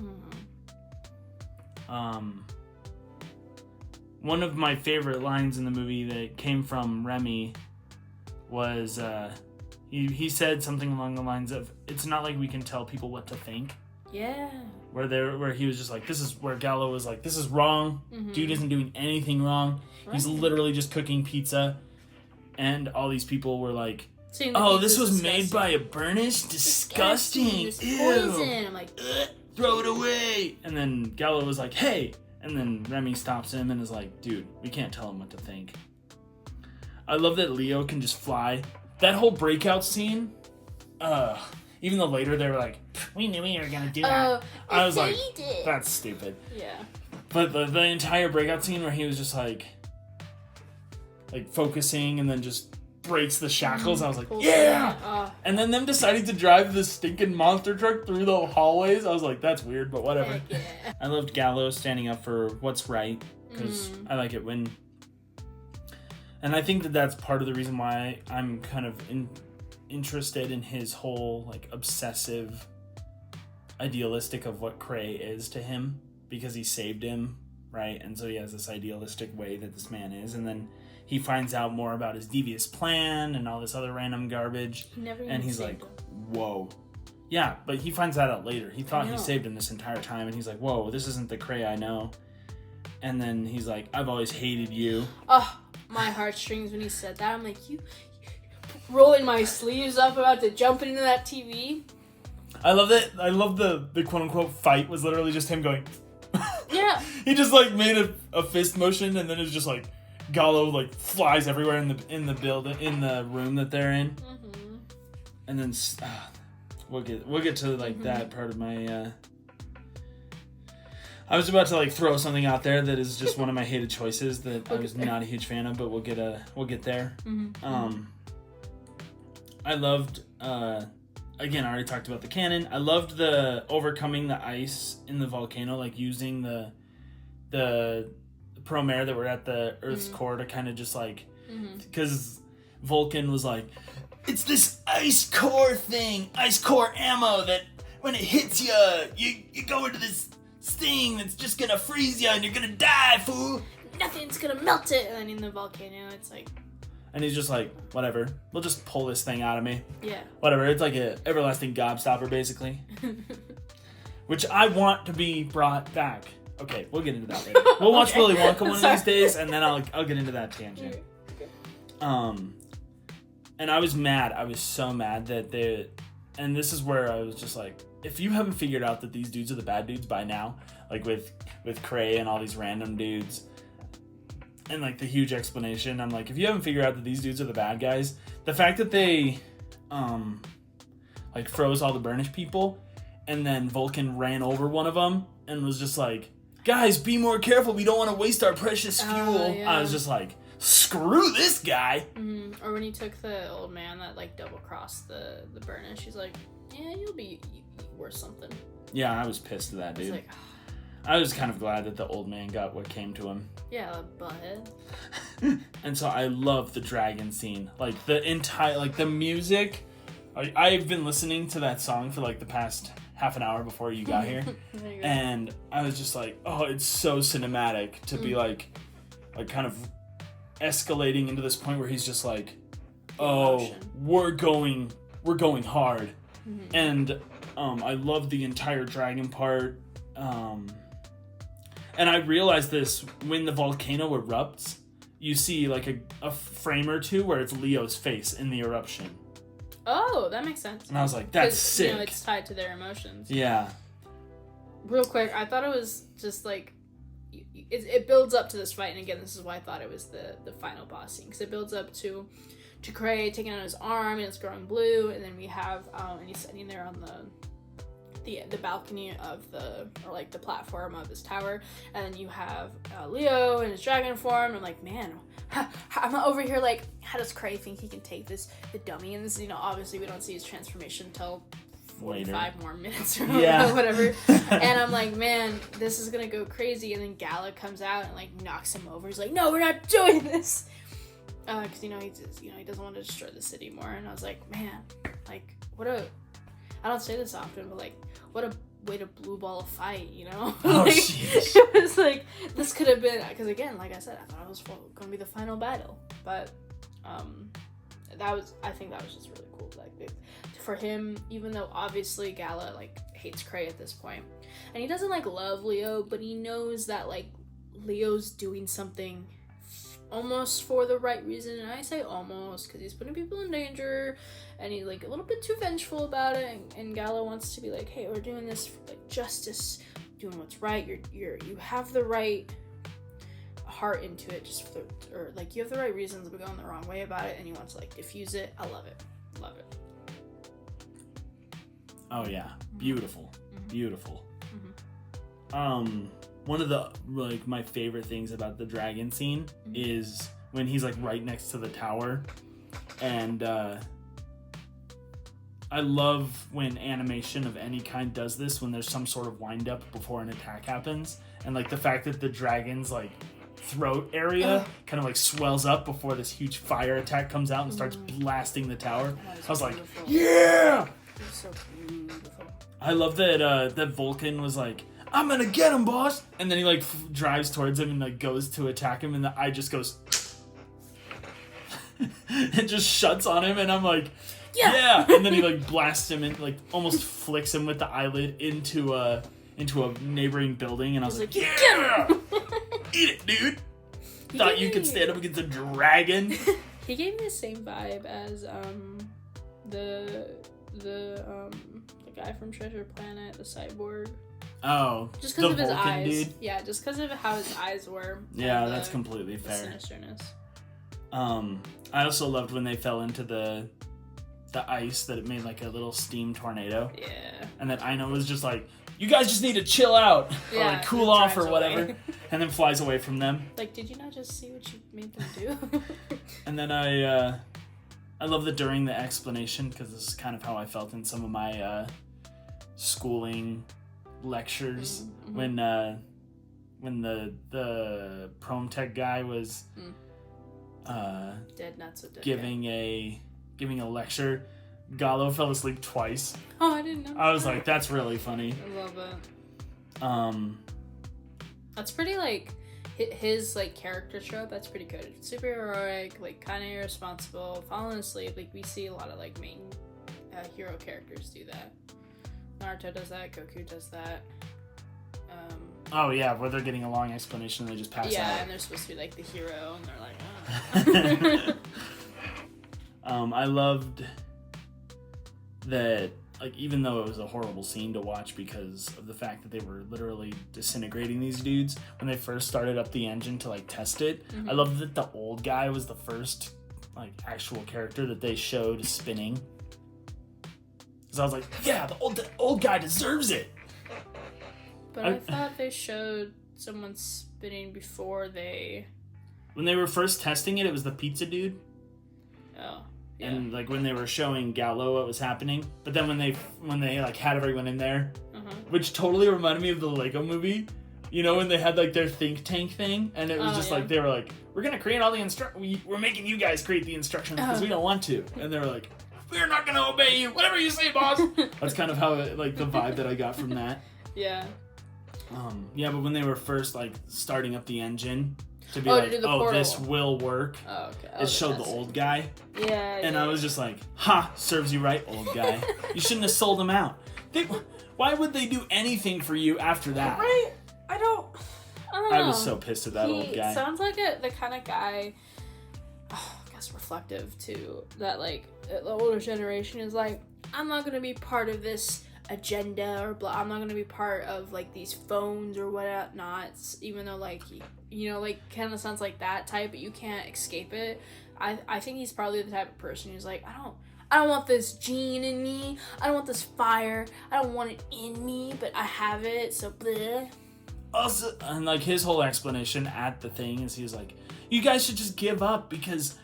One of my favorite lines in the movie that came from Remy was he said something along the lines of, "It's not like we can tell people what to think." Yeah. Where he was just like, this is where Gallo was like, this is wrong. Dude isn't doing anything wrong. Right. He's literally just cooking pizza. And all these people were like, oh, this was disgusting. Made by a burnish? Disgusting. This poison. I'm like, throw it away. And then Gallo was like, hey. And then Remy stops him and is like, dude, we can't tell him what to think. I love that Leo can just fly. That whole breakout scene, even though later they were like, we knew we were going to do that. I was like, that's stupid. Yeah. But the entire breakout scene where he was just like focusing and then just breaks the shackles, I was like, yeah! And then them deciding to drive this stinking monster truck through the hallways, I was like, that's weird, but whatever. Heck yeah. I loved Gallo standing up for what's right, because I like it when... And I think that that's part of the reason why I'm kind of interested in his whole like obsessive idealistic of what Cray is to him because he saved him, right? And so he has this idealistic way that this man is, and then he finds out more about his devious plan and all this other random garbage. And he's like, whoa. Yeah, but he finds that out later. He thought he saved him this entire time, and he's like, whoa, this isn't the Cray I know. And then he's like, I've always hated you. Oh, my heartstrings when he said that. I'm like, you rolling my sleeves up, about to jump into that TV. I love that. I love the quote-unquote fight was literally just him going... Yeah. He just like made a fist motion, and then it's just like Gallo like flies everywhere in the building, in the room that they're in. Mm-hmm. And then we'll get to like that part of my I was about to like throw something out there that is just one of my hated choices that I was not a huge fan of, but we'll get there. Mm-hmm. I loved again, I already talked about the cannon. I loved the overcoming the ice in the volcano, like using the Pro-mare that were at the Earth's core to kind of just like, because Vulcan was like, it's this ice core thing, ice core ammo that when it hits you, you go into this thing that's just gonna freeze you and you're gonna die, fool. Nothing's gonna melt it. And then in the volcano, it's like... And he's just like, whatever, we'll just pull this thing out of me. Yeah. Whatever, it's like an everlasting gobstopper, basically. Which I want to be brought back. Okay, we'll get into that later. We'll watch Willy Wonka one of these days, and then I'll get into that tangent. Okay. And I was mad. I was so mad that and this is where I was just like, if you haven't figured out that these dudes are the bad dudes by now, like with Cray and all these random dudes, and like the huge explanation, I'm like, if you haven't figured out that these dudes are the bad guys, the fact that they like froze all the Burnish people, and then Vulcan ran over one of them and was just like, guys, be more careful, we don't want to waste our precious fuel. Yeah. I was just like, screw this guy. Mm-hmm. Or when he took the old man that like double crossed the Burnish, he's like, yeah, you'll be worth something. Yeah, I was pissed at that dude. I was kind of glad that the old man got what came to him. Yeah, butthead. And so I love the dragon scene. Like the entire, like the music. I've been listening to that song for like the past half an hour before you got here. And I was just like, oh, it's so cinematic to be like kind of escalating into this point where he's just like, oh, we're going hard. Mm-hmm. And I love the entire dragon part. And I realized this when the volcano erupts, you see like a frame or two where it's Leo's face in the eruption. Oh, that makes sense. And I was like, that's sick. You know, it's tied to their emotions. Yeah. Real quick, I thought it was just like, it builds up to this fight, and again, this is why I thought it was the final boss scene, because it builds up to Cray taking out his arm, and it's growing blue, and then we have, and he's sitting there on the balcony of the platform of his tower, and then you have Leo in his dragon form, and I'm like, man, I'm over here like, how does Cray think he can take the dummy? And this, you know, obviously we don't see his transformation until 45 more minutes or whatever. And I'm like, man, this is gonna go crazy. And then Gala comes out and like knocks him over. He's like, no, we're not doing this. Because he doesn't want to destroy the city more. And I was like, man, like I don't say this often, but like, what a way to blue ball a fight, you know? Oh, like, jeez. It was like, this could have been, because again, like I said, I thought it was going to be the final battle, but I think that was just really cool. Like, for him, even though obviously Gala like hates Cray at this point, and he doesn't like love Leo, but he knows that like Leo's doing something almost for the right reason, and I say almost because he's putting people in danger, and he's like a little bit too vengeful about it, and Gala wants to be like, hey, we're doing this for like justice, doing what's right, you have the right heart into it, or like you have the right reasons, but going the wrong way about it, and he wants to like diffuse it. I love it. Oh yeah, beautiful. One of the like my favorite things about the dragon scene is when he's like right next to the tower, and I love when animation of any kind does this, when there's some sort of wind up before an attack happens, and like the fact that the dragon's like throat area kind of like swells up before this huge fire attack comes out and starts blasting the tower. I was like, yeah! It's so beautiful. I love that that Vulcan was like, I'm gonna get him, boss! And then he like drives towards him and like goes to attack him and the eye just goes... it just shuts on him and I'm like, yeah! And then he like blasts him and like almost flicks him with the eyelid into a neighboring building and I was like, yeah! Eat it, dude! Thought you could stand up against a dragon? He gave me the same vibe as the guy from Treasure Planet, the cyborg. Oh, just because of his Vulcan eyes. Dude? Yeah, just because of how his eyes were. Yeah, that's completely the fair. Sinisterness. I also loved when they fell into the ice that it made like a little steam tornado. Yeah. And then Aino was just like, you guys just need to chill out or like cool off or whatever. And then flies away from them. Like, did you not just see what you made them do? And then I love that during the explanation, because this is kind of how I felt in some of my schooling lectures, when the prom tech guy was dead, not so dead. Giving a lecture, Gallo fell asleep twice. Oh, I didn't know. I was like, that's really funny. I love it. That's pretty like his like character trope. That's pretty good. Super heroic, like kind of irresponsible, falling asleep. Like we see a lot of like main hero characters do that. Naruto does that. Goku does that. Oh yeah, where they're getting a long explanation and they just pass out. Yeah, and they're supposed to be like the hero, and they're like, oh. I loved that, like, even though it was a horrible scene to watch because of the fact that they were literally disintegrating these dudes when they first started up the engine to like test it. I loved that the old guy was the first like actual character that they showed spinning. So I was like, yeah, the old guy deserves it. But I thought they showed someone spinning before they... When they were first testing it, it was the pizza dude. Oh, yeah. And like when they were showing Gallo what was happening, but then when they like had everyone in there, which totally reminded me of the Lego Movie, you know, when they had like their think tank thing, and it was just like they were like, we're gonna create all the we're making you guys create the instructions because we don't want to, and they were like, we're not gonna obey you, whatever you say, boss. That's kind of how like the vibe that I got from that. Yeah. Yeah, but when they were first like starting up the engine to be this will work, it showed the old guy. Yeah. And I was just like, ha, serves you right, old guy. You shouldn't have sold him out. Why would they do anything for you after that? Right? I don't know. I was so pissed at that old guy. Sounds like the kind of guy, I guess reflective too, that like the older generation is like, I'm not going to be part of this agenda or blah. I'm not gonna be part of like these phones or whatnot, even though like you know, like kind of sounds like that type, but you can't escape it. I think he's probably the type of person who's like, I don't want this gene in me, I don't want this fire, I don't want it in me, but I have it, so bleh. Also, and like his whole explanation at the thing is he's like, you guys should just give up because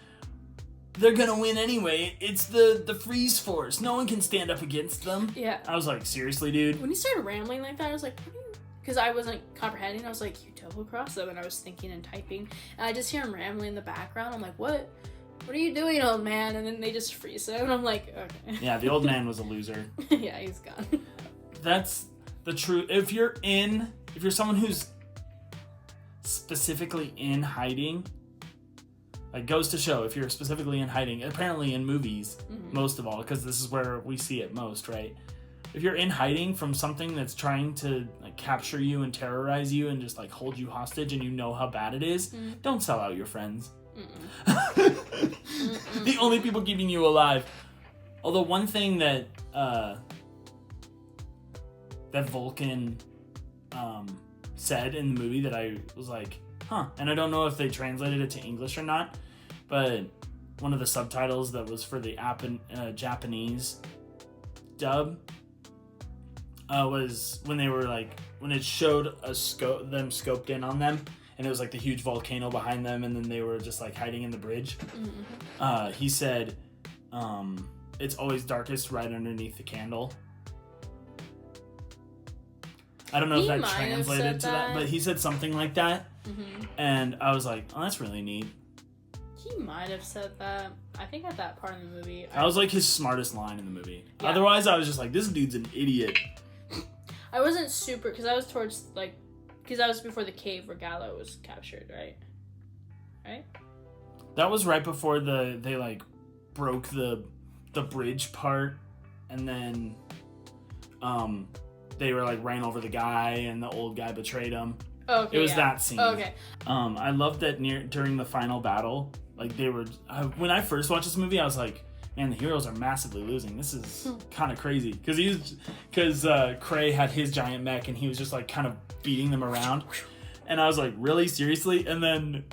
they're gonna win anyway. It's the freeze force. No one can stand up against them. Yeah. I was like, seriously, dude? When he started rambling like that, I was like, what are you... Because I wasn't comprehending. I was like, you double-cross them. And I was thinking and typing. And I just hear him rambling in the background. I'm like, what? What are you doing, old man? And then they just freeze him. And I'm like, okay. Yeah, the old man was a loser. Yeah, he's gone. That's the truth. If you're someone who's specifically in hiding... Like, goes to show, if you're specifically in hiding, apparently in movies, most of all, because this is where we see it most, right? If you're in hiding from something that's trying to like capture you and terrorize you and just like hold you hostage and you know how bad it is, don't sell out your friends. The only people keeping you alive. Although one thing that that Vulcan said in the movie that I was like, huh, and I don't know if they translated it to English or not, but one of the subtitles that was for the Japanese dub was when they were like, when it showed them scoped in on them, and it was like the huge volcano behind them, and then they were just like hiding in the bridge. He said, it's always darkest right underneath the candle. I don't know if that translated to that, but he said something like that. And I was like, oh, that's really neat. He might have said that. I think at that part in the movie. That was like his smartest line in the movie. Yeah. Otherwise, I was just like, this dude's an idiot. I wasn't super, because I was towards, like, because I was before the cave where Gallo was captured, right? Right? That was right before they like broke the bridge part, and then they were like ran over the guy, and the old guy betrayed him. Oh, okay. It was that scene. Oh, okay. I loved that during the final battle, like they were. When I first watched this movie, I was like, man, the heroes are massively losing. This is kind of crazy because Cray had his giant mech, and he was just like kind of beating them around, and I was like, really, seriously? And then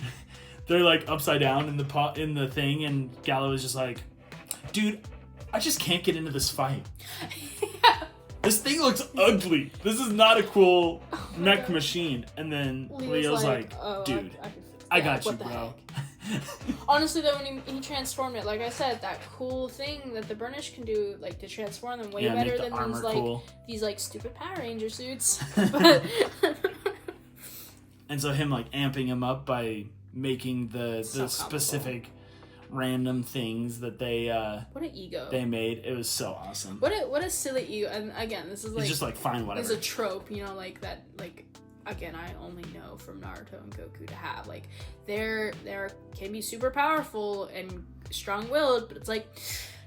they're like upside down in the thing, and Gallo is just like, dude, I just can't get into this fight. This thing looks ugly. This is not a cool mech machine. And then Leo's like, oh, dude, I got you, bro. Honestly, though, when he transformed it, like I said, that cool thing that the Burnish can do, like to transform them way better than these like stupid Power Ranger suits. But and so him like amping him up by making the specific random things that they what an ego they made. It was so awesome. What a silly ego. And again, this is like, it's just like fine, whatever. It's a trope, you know, like that, like again, I only know from Naruto and Goku to have like they're can be super powerful and strong-willed, but it's like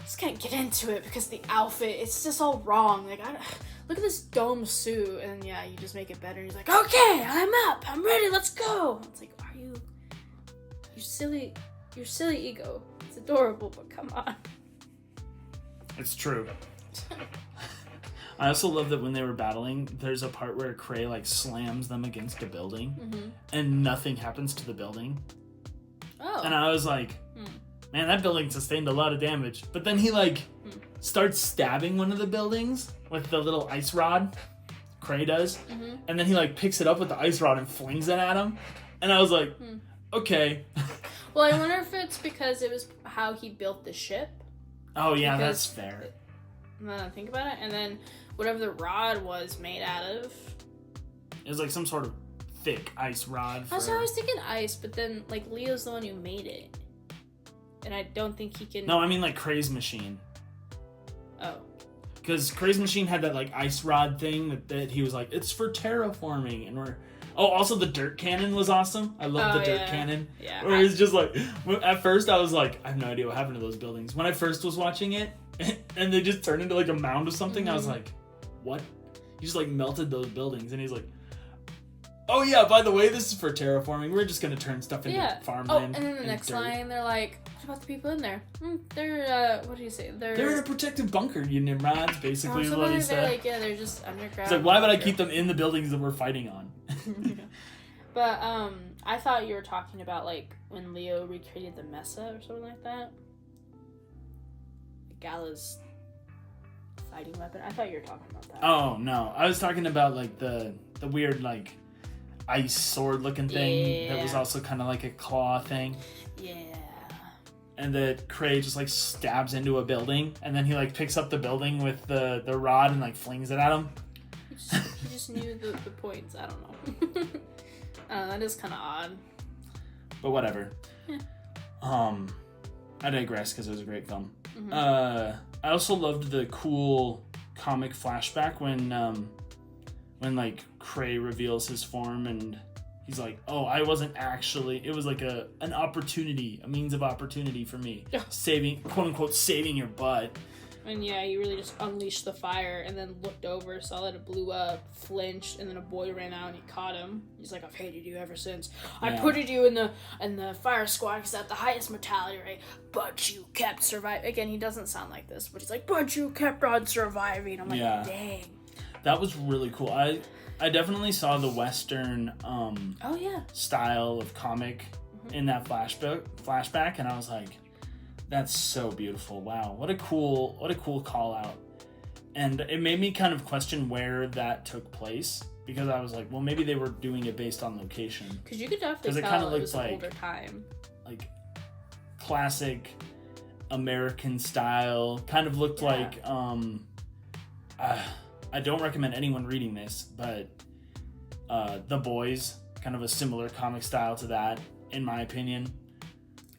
just can't get into it because the outfit, it's just all wrong. Like look at this dome suit, and yeah, you just make it better. And he's like, okay, I'm up, I'm ready, let's go. It's like, are you silly? Your silly ego. It's adorable, but come on. It's true. I also love that when they were battling, there's a part where Cray like slams them against a building, and nothing happens to the building. Oh. And I was like, man, that building sustained a lot of damage. But then he like starts stabbing one of the buildings with the little ice rod. Cray does, and then he like picks it up with the ice rod and flings it at him. And I was like, okay. Well, I wonder if it's because it was how he built the ship. Oh, yeah, that's fair. Now that I think about it. And then whatever the rod was made out of. It was like some sort of thick ice rod. I was thinking ice, but then like Leo's the one who made it. And I don't think he can... No, I mean like Cray's machine. Oh. Because Cray's machine had that like ice rod thing that he was like, it's for terraforming. And we're... Oh, also the dirt cannon was awesome. I love the dirt cannon. Yeah. Where it's just like, at first I was like, I have no idea what happened to those buildings. When I first was watching it, and they just turned into like a mound of something, I was like, what? He just like melted those buildings, and he's like, oh yeah, by the way, this is for terraforming. We're just gonna turn stuff into farmland. Oh, and then the next line, they're like, what about the people in there? They're, what do you say? They're in a protective bunker, you Nimrods, basically is what he said. They're like, yeah, they're just underground. He's like, why would I keep them in the buildings that we're fighting on? But I thought you were talking about like when Leo recreated the Mesa or something like that. Gala's fighting weapon. I thought you were talking about that. Oh no, I was talking about like the weird like ice sword looking thing that was also kind of like a claw thing. Yeah. And that Cray just like stabs into a building, and then he like picks up the building with the rod and like flings it at him. He just knew the points. I don't know. That is kind of odd. But whatever. Yeah. I digress because it was a great film. I also loved the cool comic flashback when like Cray reveals his form and he's like, oh, I wasn't actually, it was like an opportunity, a means of opportunity for me. Saving, quote unquote, saving your butt. And yeah, he really just unleashed the fire and then looked over, saw that it blew up, flinched, and then a boy ran out and he caught him. He's like, I've hated you ever since. I put you in the fire squad because at the highest mortality rate, but you kept surviving. Again, he doesn't sound like this, but he's like, but you kept on surviving. I'm like, dang. That was really cool. I definitely saw the Western style of comic in that flashback, and I was like, that's so beautiful. Wow, what a cool call out. And it made me kind of question where that took place, because I was like, well, maybe they were doing it based on location. Because you could definitely tell it was an older time. Like classic American style. Kind of looked like I don't recommend anyone reading this, but The Boys kind of a similar comic style to that, in my opinion.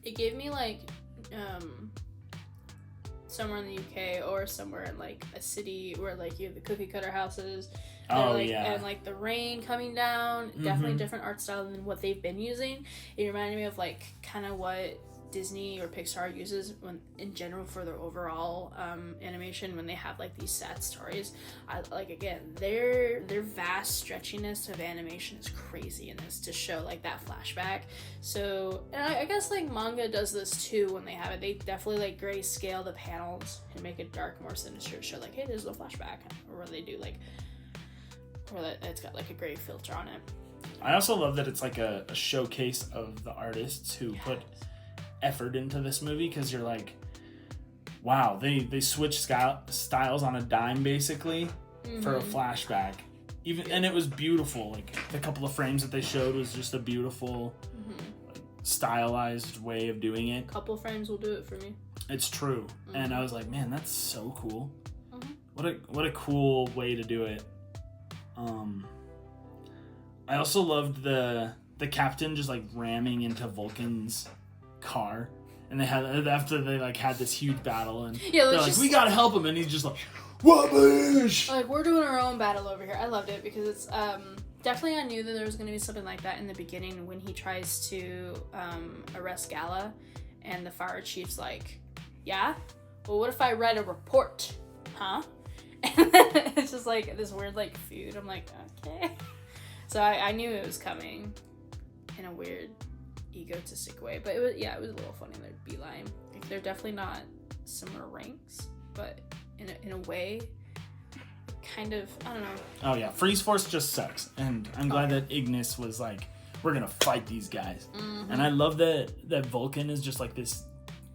It gave me like somewhere in the UK or somewhere in like a city where like you have the cookie cutter houses. And like the rain coming down. Definitely different art style than what they've been using. It reminded me of like kind of what Disney or Pixar uses when in general for their overall animation when they have like these sad stories. I like, again, their vast stretchiness of animation is crazy in this to show like that flashback. So, and I guess like manga does this too when they have it. They definitely like grayscale the panels and make it dark, more sinister to show like, hey, there's a flashback, or where they do like where it's got like a gray filter on it. I also love that it's like a showcase of the artists who put effort into this movie, because you're like, wow, they switched styles on a dime basically for a flashback. And it was beautiful. Like the couple of frames that they showed was just a beautiful like, stylized way of doing it. Couple frames will do it for me. It's true. And I was like, man, that's so cool. What a cool way to do it. I also loved the captain just like ramming into Vulcan's car, and they had after they like had this huge battle, and they're like, we gotta help him, and he's just like, rubbish. Like, we're doing our own battle over here. I loved it because it's definitely, I knew that there was gonna be something like that in the beginning when he tries to arrest Gala, and the fire chief's like, yeah, well, what if I write a report, huh? And then it's just like this weird like feud. I'm like, okay. So I knew it was coming in a weird egotistic way, but it was a little funny. Their beeline, like, they're definitely not similar ranks, but in a way, kind of, I don't know. Oh yeah, Freeze Force just sucks, and I'm glad that Ignis was like, we're gonna fight these guys. And I love that Vulcan is just like this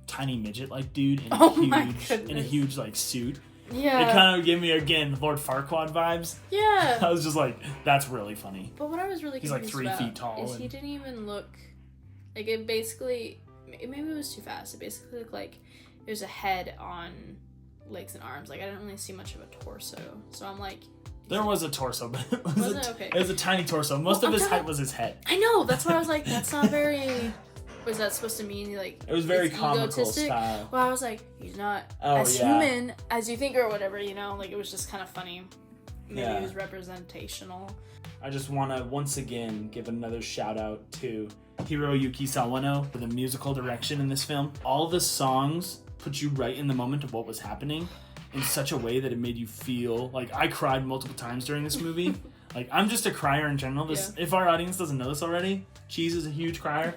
tiny midget like dude in a huge like suit. Yeah. It kind of gave me, again, Lord Farquaad vibes. Yeah. I was just like, that's really funny. But what I was really confused He's like 3 feet tall. Is he didn't even look... Like, it basically... Maybe it was too fast. It basically looked like there's a head on legs and arms. Like, I didn't really see much of a torso. So I'm like... There was a torso, but it okay? It was a tiny torso. Most of his height was his head. I know! That's why I was like, that's not very... Was that supposed to mean, like... It was very comical egotistic style. Well, I was like, he's not as human as you think or whatever, you know? Like, it was just kind of funny. Maybe it was representational. I just want to, once again, give another shout-out to Hiroyuki Sawano for the musical direction in this film. All the songs put you right in the moment of what was happening in such a way that it made you feel... Like, I cried multiple times during this movie. Like, I'm just a crier in general. If our audience doesn't know this already, Cheese is a huge crier.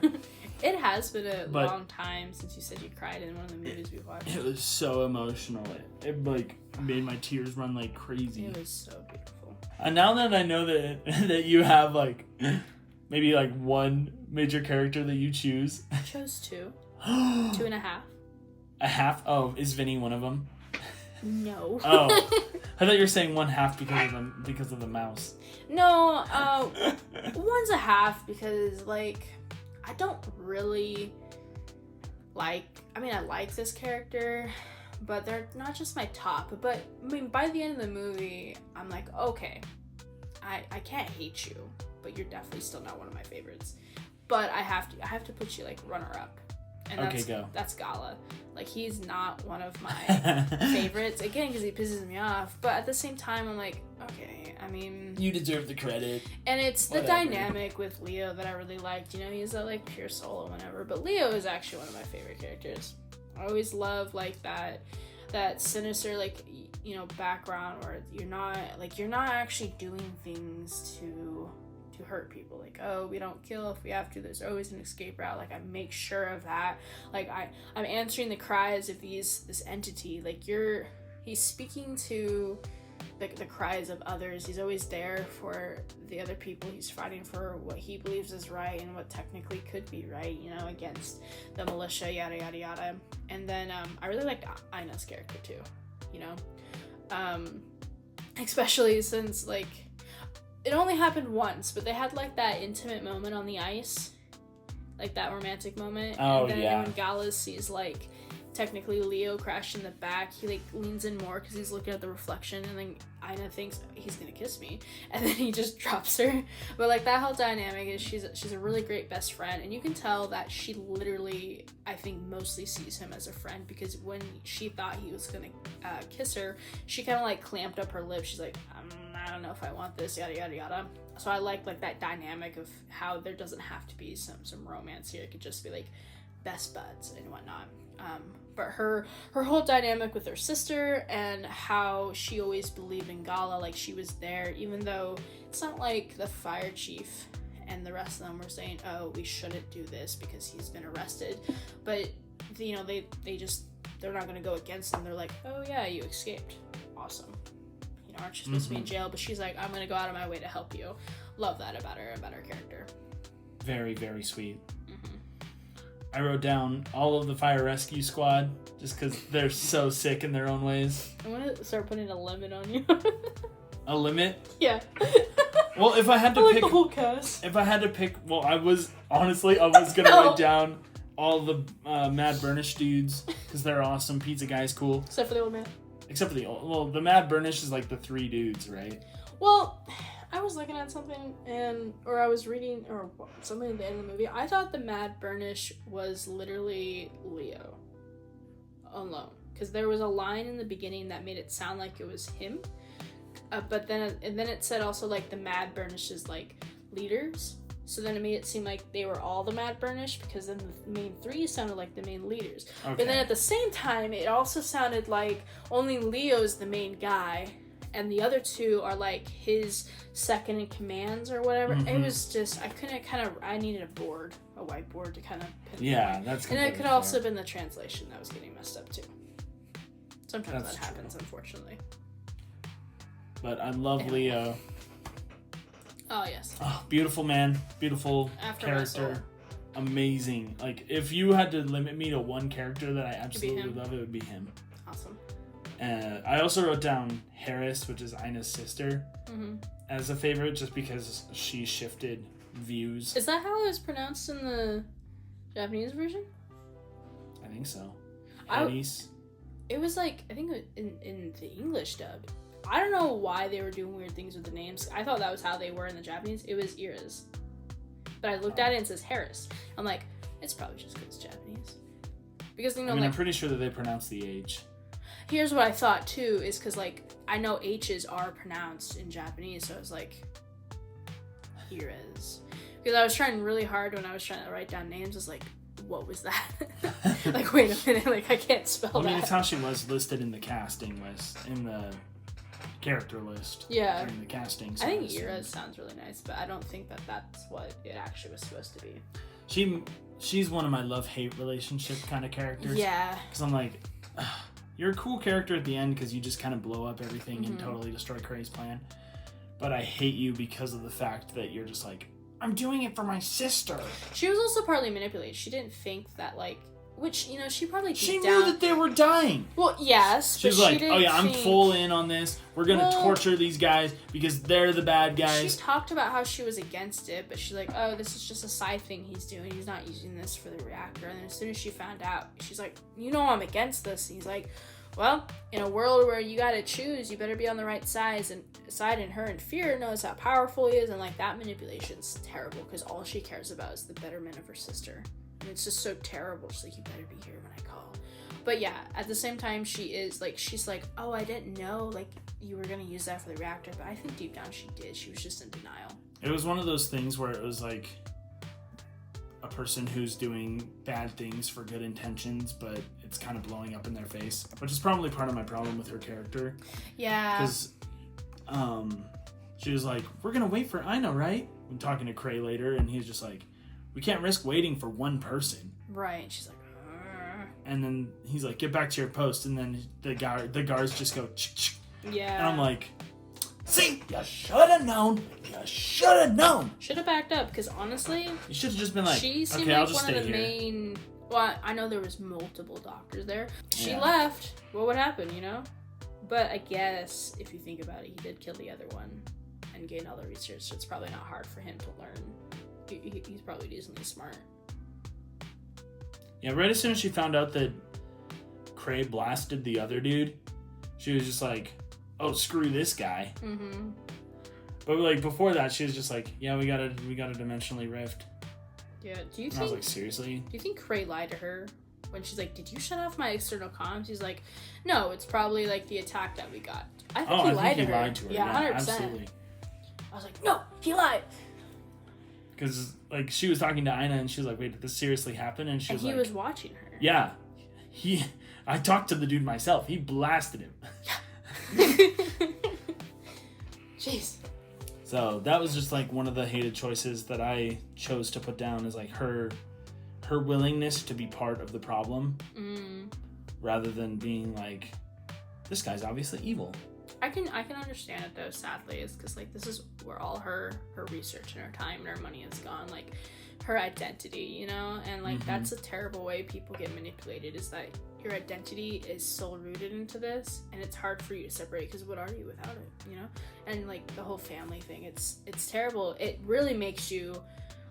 It has been a long time since you said you cried in one of the movies we watched. It was so emotional. It like made my tears run like crazy. It was so beautiful. And now that I know that you have like maybe like one major character that you choose. I chose 2. 2.5. A half? Oh, is Vinny one of them? No. Oh, I thought you were saying 1/2 because of the mouse. No, 1's a half because like I don't really like... I mean, I like this character, but they're not just my top. But, I mean, by the end of the movie, I'm like, okay, I can't hate you, but you're definitely still not one of my favorites. But I have to put you, like, runner-up. And that's Gala. Like, he's not one of my favorites. Again, because he pisses me off. But at the same time, I'm like, okay, I mean... You deserve the credit. And it's the dynamic with Leo that I really liked. You know, he's a, like, pure soul or whatever. But Leo is actually one of my favorite characters. I always love, like, that sinister, like, you know, background where you're not actually doing things to hurt people. Like, oh, we don't kill if we have to. There's always an escape route. Like, I make sure of that. Like, I'm answering the cries of this entity. Like, he's speaking to the cries of others. He's always there for the other people. He's fighting for what he believes is right and what technically could be right, you know, against the militia, yada, yada, yada. And then, I really liked Ina's character, too, you know? Especially since, like, it only happened once, but they had, like, that intimate moment on the ice. Like, that romantic moment. Oh, and then yeah. when Gala sees, like, technically Leo crashed in the back, he like leans in more because he's looking at the reflection, and then Ina thinks he's gonna kiss me, and then he just drops her. But like that whole dynamic is she's a really great best friend, and you can tell that she literally, I think, mostly sees him as a friend, because when she thought he was gonna kiss her, she kind of like clamped up her lips. She's like, I don't know if I want this, yada yada yada. So I like that dynamic of how there doesn't have to be some romance here. It could just be like best buds and whatnot. But her whole dynamic with her sister, and how she always believed in Gala, like she was there, even though it's not like the fire chief and the rest of them were saying, oh, we shouldn't do this because he's been arrested. But you know, they're not going to go against them. They're like, oh yeah, you escaped, awesome. You know, aren't you supposed to be in jail? But she's like, I'm going to go out of my way to help you. Love that about her character. Very, very sweet. I wrote down all of the fire rescue squad just because they're so sick in their own ways. I'm gonna start putting a limit on you. A limit? Yeah. Well, if I had to pick the whole cast. If I had to pick, well, I was gonna write down all the Mad Burnish dudes because they're awesome. Pizza Guy's cool. Except for the old man. Except for the Mad Burnish is like the 3 dudes, right? Well, I was looking at something or I was reading or something at the end of the movie. I thought the Mad Burnish was literally Leo alone, because there was a line in the beginning that made it sound like it was him, but then it said also like the Mad Burnish's like leaders. So then it made it seem like they were all the Mad Burnish, because then the main 3 sounded like the main leaders. Okay. But then at the same time, it also sounded like only Leo's the main guy, and the other 2 are like his second in commands or whatever. It was just, I needed a whiteboard to kind of pin that's and it could also have been the translation that was getting messed up too. Sometimes that happens, unfortunately. But I love Leo. Oh, yes. Oh, beautiful man. Beautiful character. Amazing. Like, if you had to limit me to one character that I absolutely love, it would be him. Awesome. I also wrote down Harris, which is Ina's sister, as a favorite, just because she shifted views. Is that how it was pronounced in the Japanese version? I think so. Harris. It was like, I think in the English dub. I don't know why they were doing weird things with the names. I thought that was how they were in the Japanese. It was Iris. But I looked at it and it says Harris. I'm like, it's probably just because it's Japanese. Because, you know, I'm pretty sure that they pronounce the H. Here's what I thought, too, is because, like, I know H's are pronounced in Japanese, so I was like, Iris. Because I was trying really hard when I was trying to write down names. I was like, what was that? Like, wait a minute, like, I can't spell that. I mean, it's how she was listed in the casting list, in the character list. Yeah. In the casting. I think Iris sounds really nice, but I don't think that that's what it actually was supposed to be. She's one of my love-hate relationship kind of characters. Yeah. Because I'm like, you're a cool character at the end because you just kind of blow up everything and totally destroy Kray's plan. But I hate you because of the fact that you're just like, I'm doing it for my sister. She was also partly manipulated. She didn't think that, like, which, you know, she probably She knew that they were dying. Well, yes. She's like, oh yeah, I'm full in on this. We're going to torture these guys because they're the bad guys. She talked about how she was against it, but she's like, oh, this is just a side thing he's doing. He's not using this for the reactor. And then as soon as she found out, she's like, you know I'm against this. And he's like, well, in a world where you got to choose, you better be on the right side. And her and Fear knows how powerful he is. And, like, that manipulation's terrible because all she cares about is the betterment of her sister. And it's just so terrible. She's like, you better be here when I call. But yeah, at the same time, she's like, oh, I didn't know, like, you were going to use that for the reactor. But I think deep down she did. She was just in denial. It was one of those things where it was like a person who's doing bad things for good intentions, but it's kind of blowing up in their face, which is probably part of my problem with her character. Yeah. Because she was like, we're going to wait for Ina, right? When talking to Kray later, and he's just like, we can't risk waiting for one person. Right. And she's like, and then he's like, get back to your post. And then the guards just go, ch-ch. Yeah. And I'm like, see, you should have known. You should have known. Should have backed up, because honestly, you should have just been like, she seemed okay, like I'll just one stay of the here. main. Well, I know there was multiple doctors there. She left. What would happen, you know? But I guess if you think about it, he did kill the other one and gain all the research, so it's probably not hard for him to learn. He's probably decently smart. Yeah, right as soon as she found out that Cray blasted the other dude, she was just like, oh, screw this guy. Mm-hmm. But like before that, she was just like, yeah, we got a dimensionally rift. Yeah. I was like, seriously? Do you think Cray lied to her when she's like, did you shut off my external comms? He's like, no, it's probably like the attack that we got. I think he lied to her. Yeah, 100%. Absolutely. I was like, no, he lied. Because like she was talking to Ina and she was like, wait, did this seriously happen? And he was watching her. Yeah. I talked to the dude myself. He blasted him. Jeez. So that was just like one of the hated choices that I chose to put down, is like her willingness to be part of the problem, rather than being like, this guy's obviously evil. I can understand it though, sadly, is because like this is where all her research and her time and her money has gone, like her identity, you know, and like that's a terrible way people get manipulated, is that your identity is so rooted into this, and it's hard for you to separate, because what are you without it, you know? And like the whole family thing, it's terrible. It really makes you,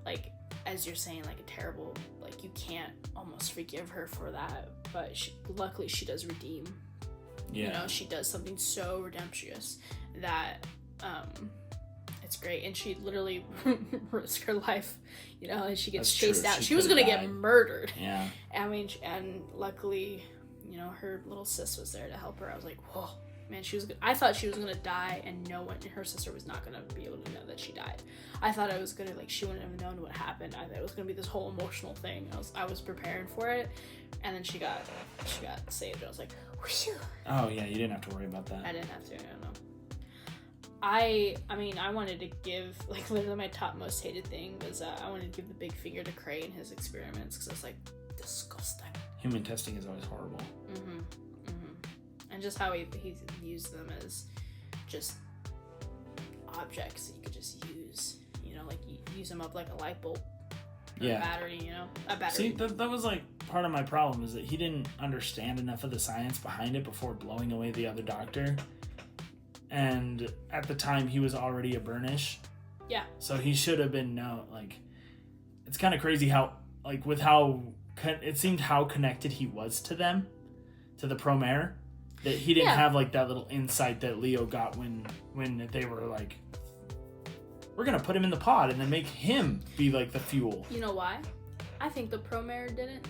like, as you're saying, like a terrible, like you can't almost forgive her for that, but luckily she does redeem. Yeah. You know, she does something so redemptuous that it's great, and she literally risked her life, you know, and she gets chased out. She was gonna get murdered. Yeah. I mean, and luckily, you know, her little sis was there to help her. I was like, whoa, man, I thought she was gonna die, and her sister was not gonna be able to know that she died. I thought I was gonna, like, she wouldn't have known what happened. I thought it was gonna be this whole emotional thing. I was preparing for it, and then she got saved. I was like, whew. Oh yeah, you didn't have to worry about that. I didn't have to. I don't know. I mean, I wanted to give, like, literally my top most hated thing was I wanted to give the big finger to Cray in his experiments, because I was like, disgusting. Human testing is always horrible. And just how he used them as just objects that you could just use, you know, like you use them up like a light bulb, or a battery, you know, a battery. See, that was like part of my problem, is that he didn't understand enough of the science behind it before blowing away the other doctor. And at the time, he was already a Burnish. Yeah. So he should have been known. Like, it's kind of crazy how, like, with how it seemed how connected he was to them, to the Pro-mare, that he didn't have like that little insight that Leo got when they were like, we're gonna put him in the pod and then make him be like the fuel. You know why? I think the Pro-mare didn't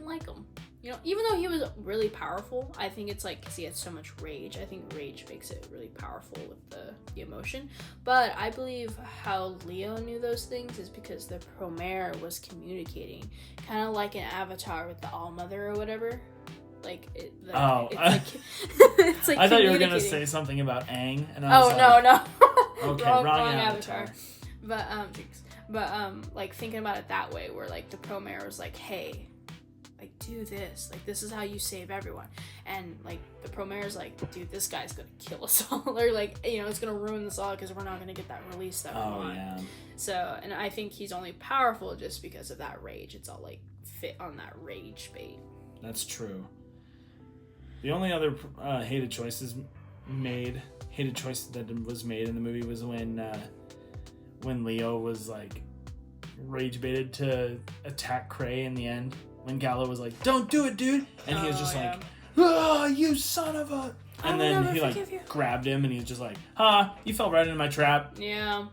like him. You know, even though he was really powerful, I think it's like because he had so much rage. I think rage makes it really powerful with the emotion. But I believe how Leo knew those things is because the Pro-mare was communicating, kind of like an Avatar with the All-Mother or whatever. Like it's like I thought you were gonna say something about Aang, and I was no. Okay, wrong Avatar. But like thinking about it that way, where like the Pro-mare was like, hey, like, do this, like, this is how you save everyone, and like the Pro-mare's like, dude, this guy's gonna kill us all, or like, you know, it's gonna ruin us all because we're not gonna get that release that we want. Yeah. So, and I think he's only powerful just because of that rage. It's all like fit on that rage bait. That's true. The only other hated choice that was made in the movie was when Leo was like rage baited to attack Cray in the end. When Gallo was like, don't do it, dude. And he was just like, oh, you son of a... And then he like grabbed him and he was just like, you fell right into my trap. Yeah.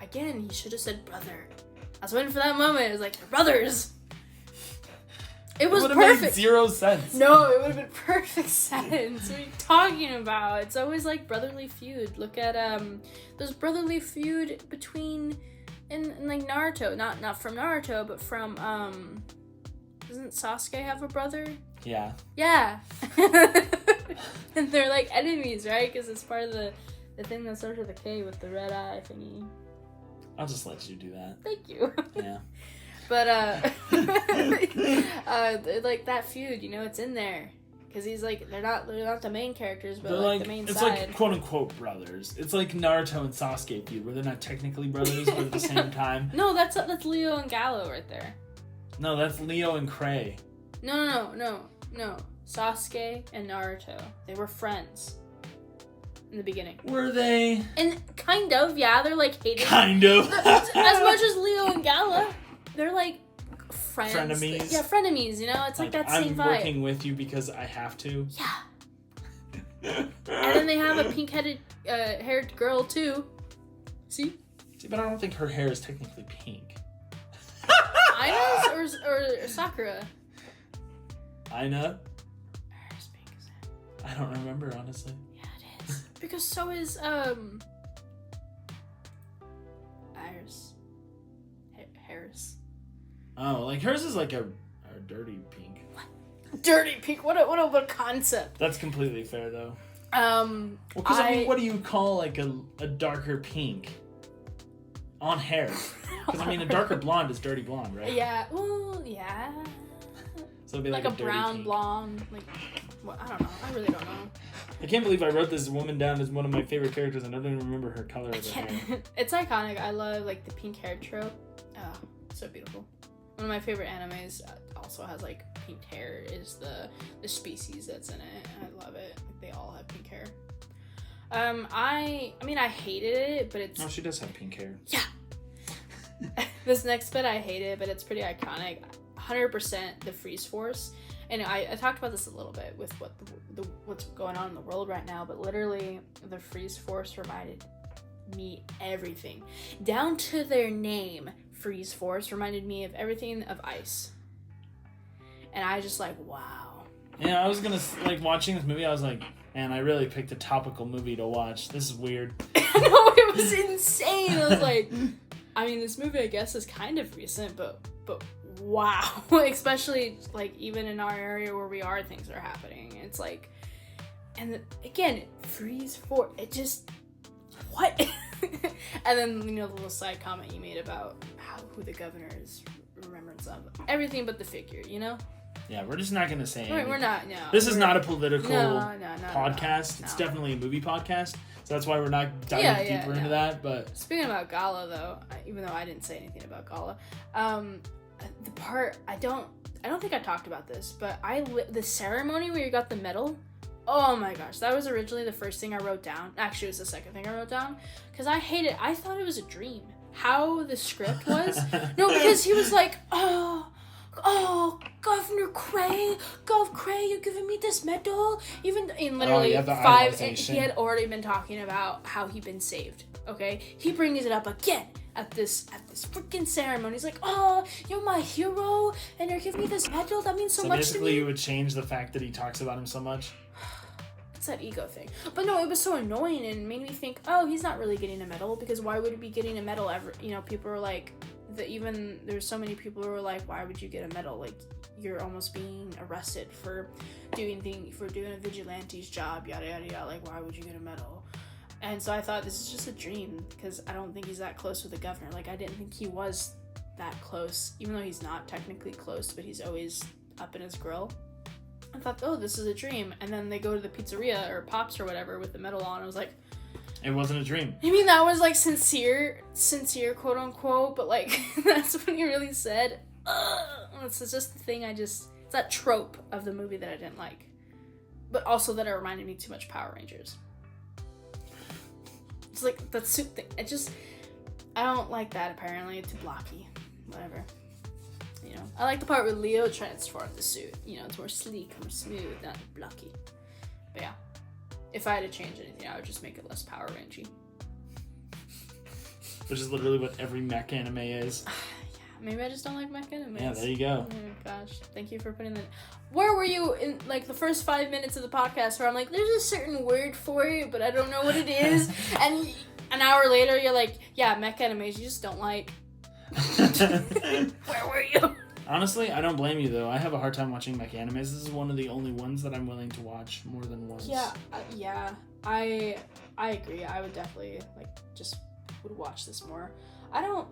Again, he should have said brother. I was waiting for that moment. It was like, they're brothers. It was perfect. It would have made zero sense. No, it would have been perfect sense. What are you talking about? It's always like brotherly feud. Look at there's brotherly feud between in like Naruto. Not from Naruto, but from doesn't Sasuke have a brother? Yeah. Yeah. And they're like enemies, right? Because it's part of the thing that starts with a K with the red eye thingy. I'll just let you do that. Thank you. Yeah. But like that feud, you know, it's in there because he's like they're not the main characters, but like the main it's side. It's like quote unquote brothers. It's like Naruto and Sasuke feud, where they're not technically brothers, but at the same time. No, that's Leo and Gallo right there. No, that's Leo and Cray. No. Sasuke and Naruto, they were friends in the beginning. Were they? And kind of, yeah. They're like hated. Kind of. As much as Leo and Gala, they're like friends. Frenemies. Yeah, frenemies, you know? It's like that same vibe. I'm working with you because I have to. Yeah. And then they have a pink-headed, haired girl, too. See, but I don't think her hair is technically pink. Ina's or Sakura? Ina? Hers pink, is it? I don't remember, honestly. Yeah, it is. Because so is, Iris. Harris. Oh, like hers is like a dirty pink. What? Dirty pink? What a concept. That's completely fair, though. Well, because I mean, what do you call like a darker pink on hair? Because I mean, a darker blonde is dirty blonde, right? Yeah. Well, yeah. So it'd be like a brown pink. blonde. Like, well, I don't know. I really don't know. I can't believe I wrote this woman down as one of my favorite characters, and I don't even remember her color of her hair. It's iconic. I love like the pink hair trope. Oh, so beautiful. One of my favorite animes also has like pink hair. Is the species that's in it. I love it. Like, they all have pink hair. I mean I hated it, but it's. Oh, she does have pink hair. Yeah. This next bit I hated, but it's pretty iconic. 100% the freeze force. And I talked about this a little bit with what's going on in the world right now, but literally the freeze force reminded me everything. Down to their name, freeze force reminded me of everything of ice. And I just like, wow. Yeah, I was gonna, like, watching this movie, I was like, man, I really picked a topical movie to watch. This is weird. No, it was insane. I was like, I mean, this movie I guess is kind of recent, but wow. Especially like even in our area where we are, things are happening. It's like, and again, freeze for it just what? And then the little side comment you made about who the governor is remembrance of everything but the figure, Yeah, we're just not gonna say anything. We're not. No, this is not a political podcast. podcast. It's definitely a movie podcast. So that's why we're not diving deeper into that. But speaking about Gala, though, even though I didn't say anything about Gala, the part I don't think I talked about this, but the ceremony where you got the medal. Oh my gosh, that was originally the first thing I wrote down. Actually, it was the second thing I wrote down because I hate it. I thought it was a dream. How the script was? No, because he was like, oh, Governor Cray, Gov Cray, you're giving me this medal. Even in literally 5, he had already been talking about how he'd been saved. Okay, he brings it up again at this freaking ceremony. He's like, oh, you're my hero, and you're giving me this medal. That means so much to me. So basically, you would change the fact that he talks about him so much. It's that ego thing. But no, it was so annoying and made me think, oh, he's not really getting a medal, because why would he be getting a medal ever? People were like, there's so many people who were like, why would you get a medal? Like, you're almost being arrested for doing a vigilante's job, yada yada yada. Like, why would you get a medal? And so I thought, this is just a dream, because I don't think he's that close with the governor. Like, I didn't think he was that close, even though he's not technically close, but he's always up in his grill. I thought, oh, this is a dream. And then they go to the pizzeria or Pops or whatever with the medal on. I was like, it wasn't a dream. I mean, that was like sincere, quote unquote, but like, that's what he really said. It's just the thing it's that trope of the movie that I didn't like. But also that it reminded me too much Power Rangers. It's like that suit thing. I don't like that, apparently. It's too blocky. Whatever. I like the part where Leo transformed the suit. It's more sleek, more smooth, not blocky. But yeah. If I had to change anything, I would just make it less Power Rangey. Which is literally what every mech anime is. Yeah, maybe I just don't like mech animes. Yeah, there you go. Oh my gosh. Thank you for putting that. Where were you in like the first 5 minutes of the podcast where I'm like, there's a certain word for it, but I don't know what it is. And an hour later, you're like, yeah, mech animes you just don't like. Where were you? Honestly, I don't blame you, though. I have a hard time watching mech animes. This is one of the only ones that I'm willing to watch more than once. Yeah, I agree. I would definitely would watch this more. I don't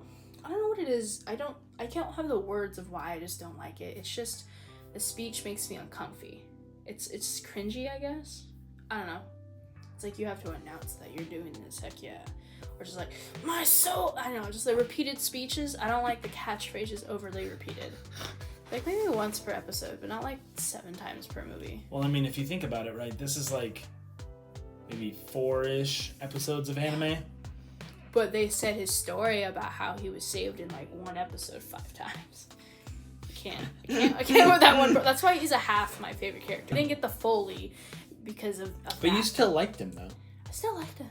know what it is. I can't have the words of why I just don't like it. It's just the speech makes me uncomfy. It's cringy, I guess. I don't know. It's like you have to announce that you're doing this. Heck yeah. Or just like, my soul, I don't know, just the repeated speeches. I don't like the catchphrases overly repeated. Like maybe once per episode, but not like 7 times per movie. Well, I mean, if you think about it, right, this is like maybe 4-ish episodes of anime. But they said his story about how he was saved in like one episode 5 times. I can't with that one. That's why he's a half my favorite character. I didn't get the Foley because of But that. you still liked him, though. I still liked him.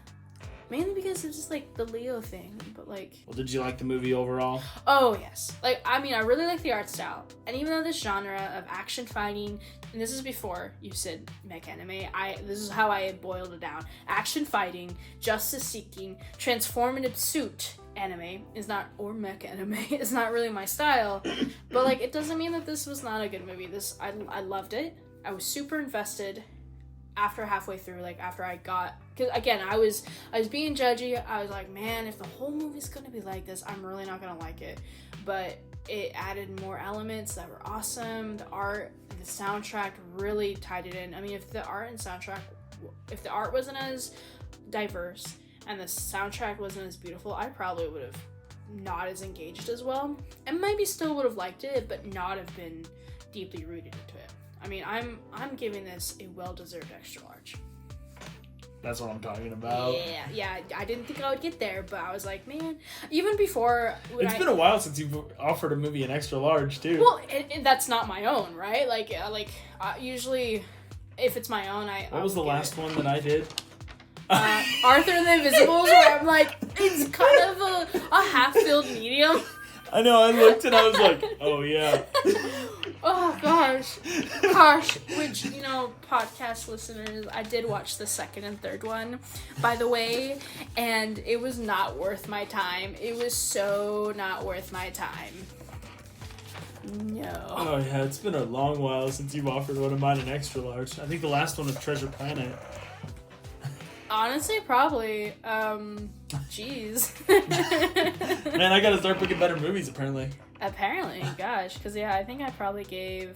Mainly because it's just, like, the Leo thing, but, like... Well, did you like the movie overall? Oh, yes. Like, I mean, I really like the art style. And even though this genre of action fighting, and this is before you said mech anime, this is how I boiled it down. Action fighting, justice seeking, transformative suit anime is not, or mech anime, is not really my style. But, like, it doesn't mean that this was not a good movie. I loved it. I was super invested after halfway through, like, after I got... Because, again, I was being judgy. I was like, man, if the whole movie's gonna be like this, I'm really not gonna like it. But it added more elements that were awesome. The art, the soundtrack really tied it in. I mean, if the art wasn't as diverse and the soundtrack wasn't as beautiful, I probably would have not as engaged as well. And maybe still would have liked it, but not have been deeply rooted into it. I mean, I'm giving this a well-deserved extra large. That's what I'm talking about. Yeah. I didn't think I would get there, but I was like, man. Even before, it's been a while since you've offered a movie an extra large too. Well, and that's not my own, right? Usually, if it's my own, What was the last one that I did? Arthur and the Invisibles, where I'm like, it's kind of a half-filled medium. I know. I looked and I was like, oh yeah. Oh gosh, which, podcast listeners, I did watch the second and third one, by the way, and it was not worth my time. It was so not worth my time. No. Oh yeah, it's been a long while since you've offered one of mine an extra large. I think the last one was Treasure Planet. Honestly, probably. Jeez. Man, I gotta start picking better movies, apparently. Apparently, gosh. Because, yeah, I think I probably gave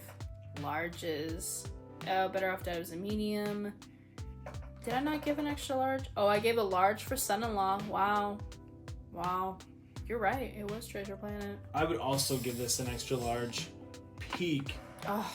larges. Better Off Dead was a medium. Did I not give an extra large? Oh, I gave a large for Son-in-Law. Wow. You're right. It was Treasure Planet. I would also give this an extra large. Peak. Oh,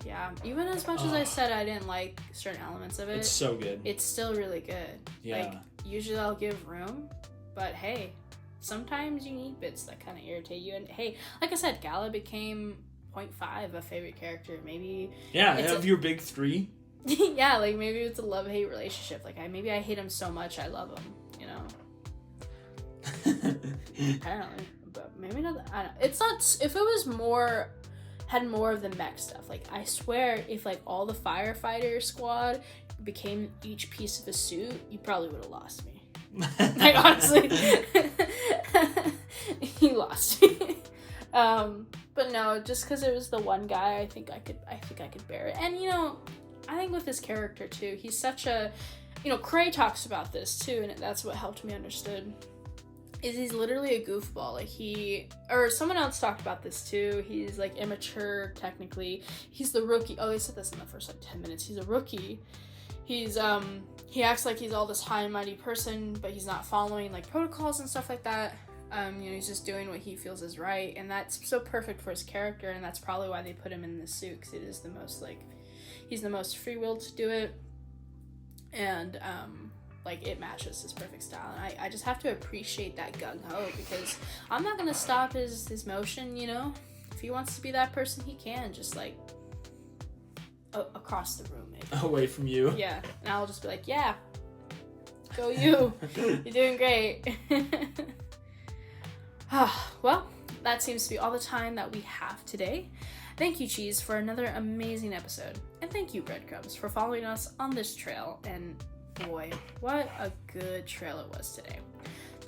yeah. Even as much as I said I didn't like certain elements of it. It's so good. It's still really good. Yeah. Like, usually I'll give room, but hey, sometimes you need bits that kind of irritate you. And hey, like I said, Gala became 0.5 a favorite character. Maybe... Yeah, of your big three. Yeah, like maybe it's a love-hate relationship. Like, maybe I hate him so much I love him, Apparently. But maybe not... I don't know. It's not... If it was more... had more of the mech stuff. Like, I swear, if, like, all the firefighter squad became each piece of a suit, you probably would have lost me. Like, honestly. You lost me. But no, just because it was the one guy, I think I could bear it. And, I think with his character, too, he's such a... Cray talks about this, too, and that's what helped me understood. Is he's literally a goofball. Like, someone else talked about this too. He's like immature technically. He's the rookie. Oh, they said this in the first 10 minutes. He's a rookie. He's he acts like he's all this high and mighty person, but he's not following like protocols and stuff like that. He's just doing what he feels is right, and that's so perfect for his character, and that's probably why they put him in this suit, because it is the most he's the most free willed to do it, and it matches his perfect style. And I just have to appreciate that gung-ho, because I'm not going to stop his motion, If he wants to be that person, he can, just, across the room, maybe. Away from you. Yeah, and I'll just be like, yeah, go you. You're doing great. Well, that seems to be all the time that we have today. Thank you, Cheese, for another amazing episode. And thank you, Breadcrumbs, for following us on this trail. And boy, what a good trail it was today.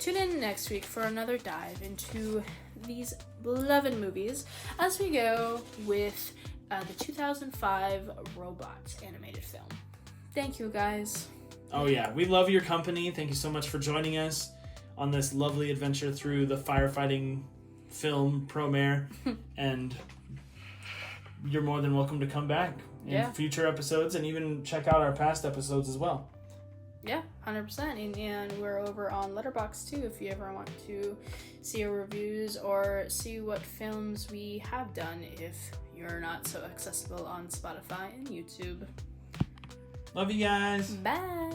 Tune in next week for another dive into these beloved movies as we go with the 2005 Robots animated film. Thank you, guys. Oh yeah, we love your company. Thank you so much for joining us on this lovely adventure through the firefighting film Pro-mare. And you're more than welcome to come back in future episodes, and even check out our past episodes as well. Yeah, 100%. And we're over on Letterboxd too, if you ever want to see our reviews or see what films we have done if you're not so accessible on Spotify and YouTube. Love you guys. Bye.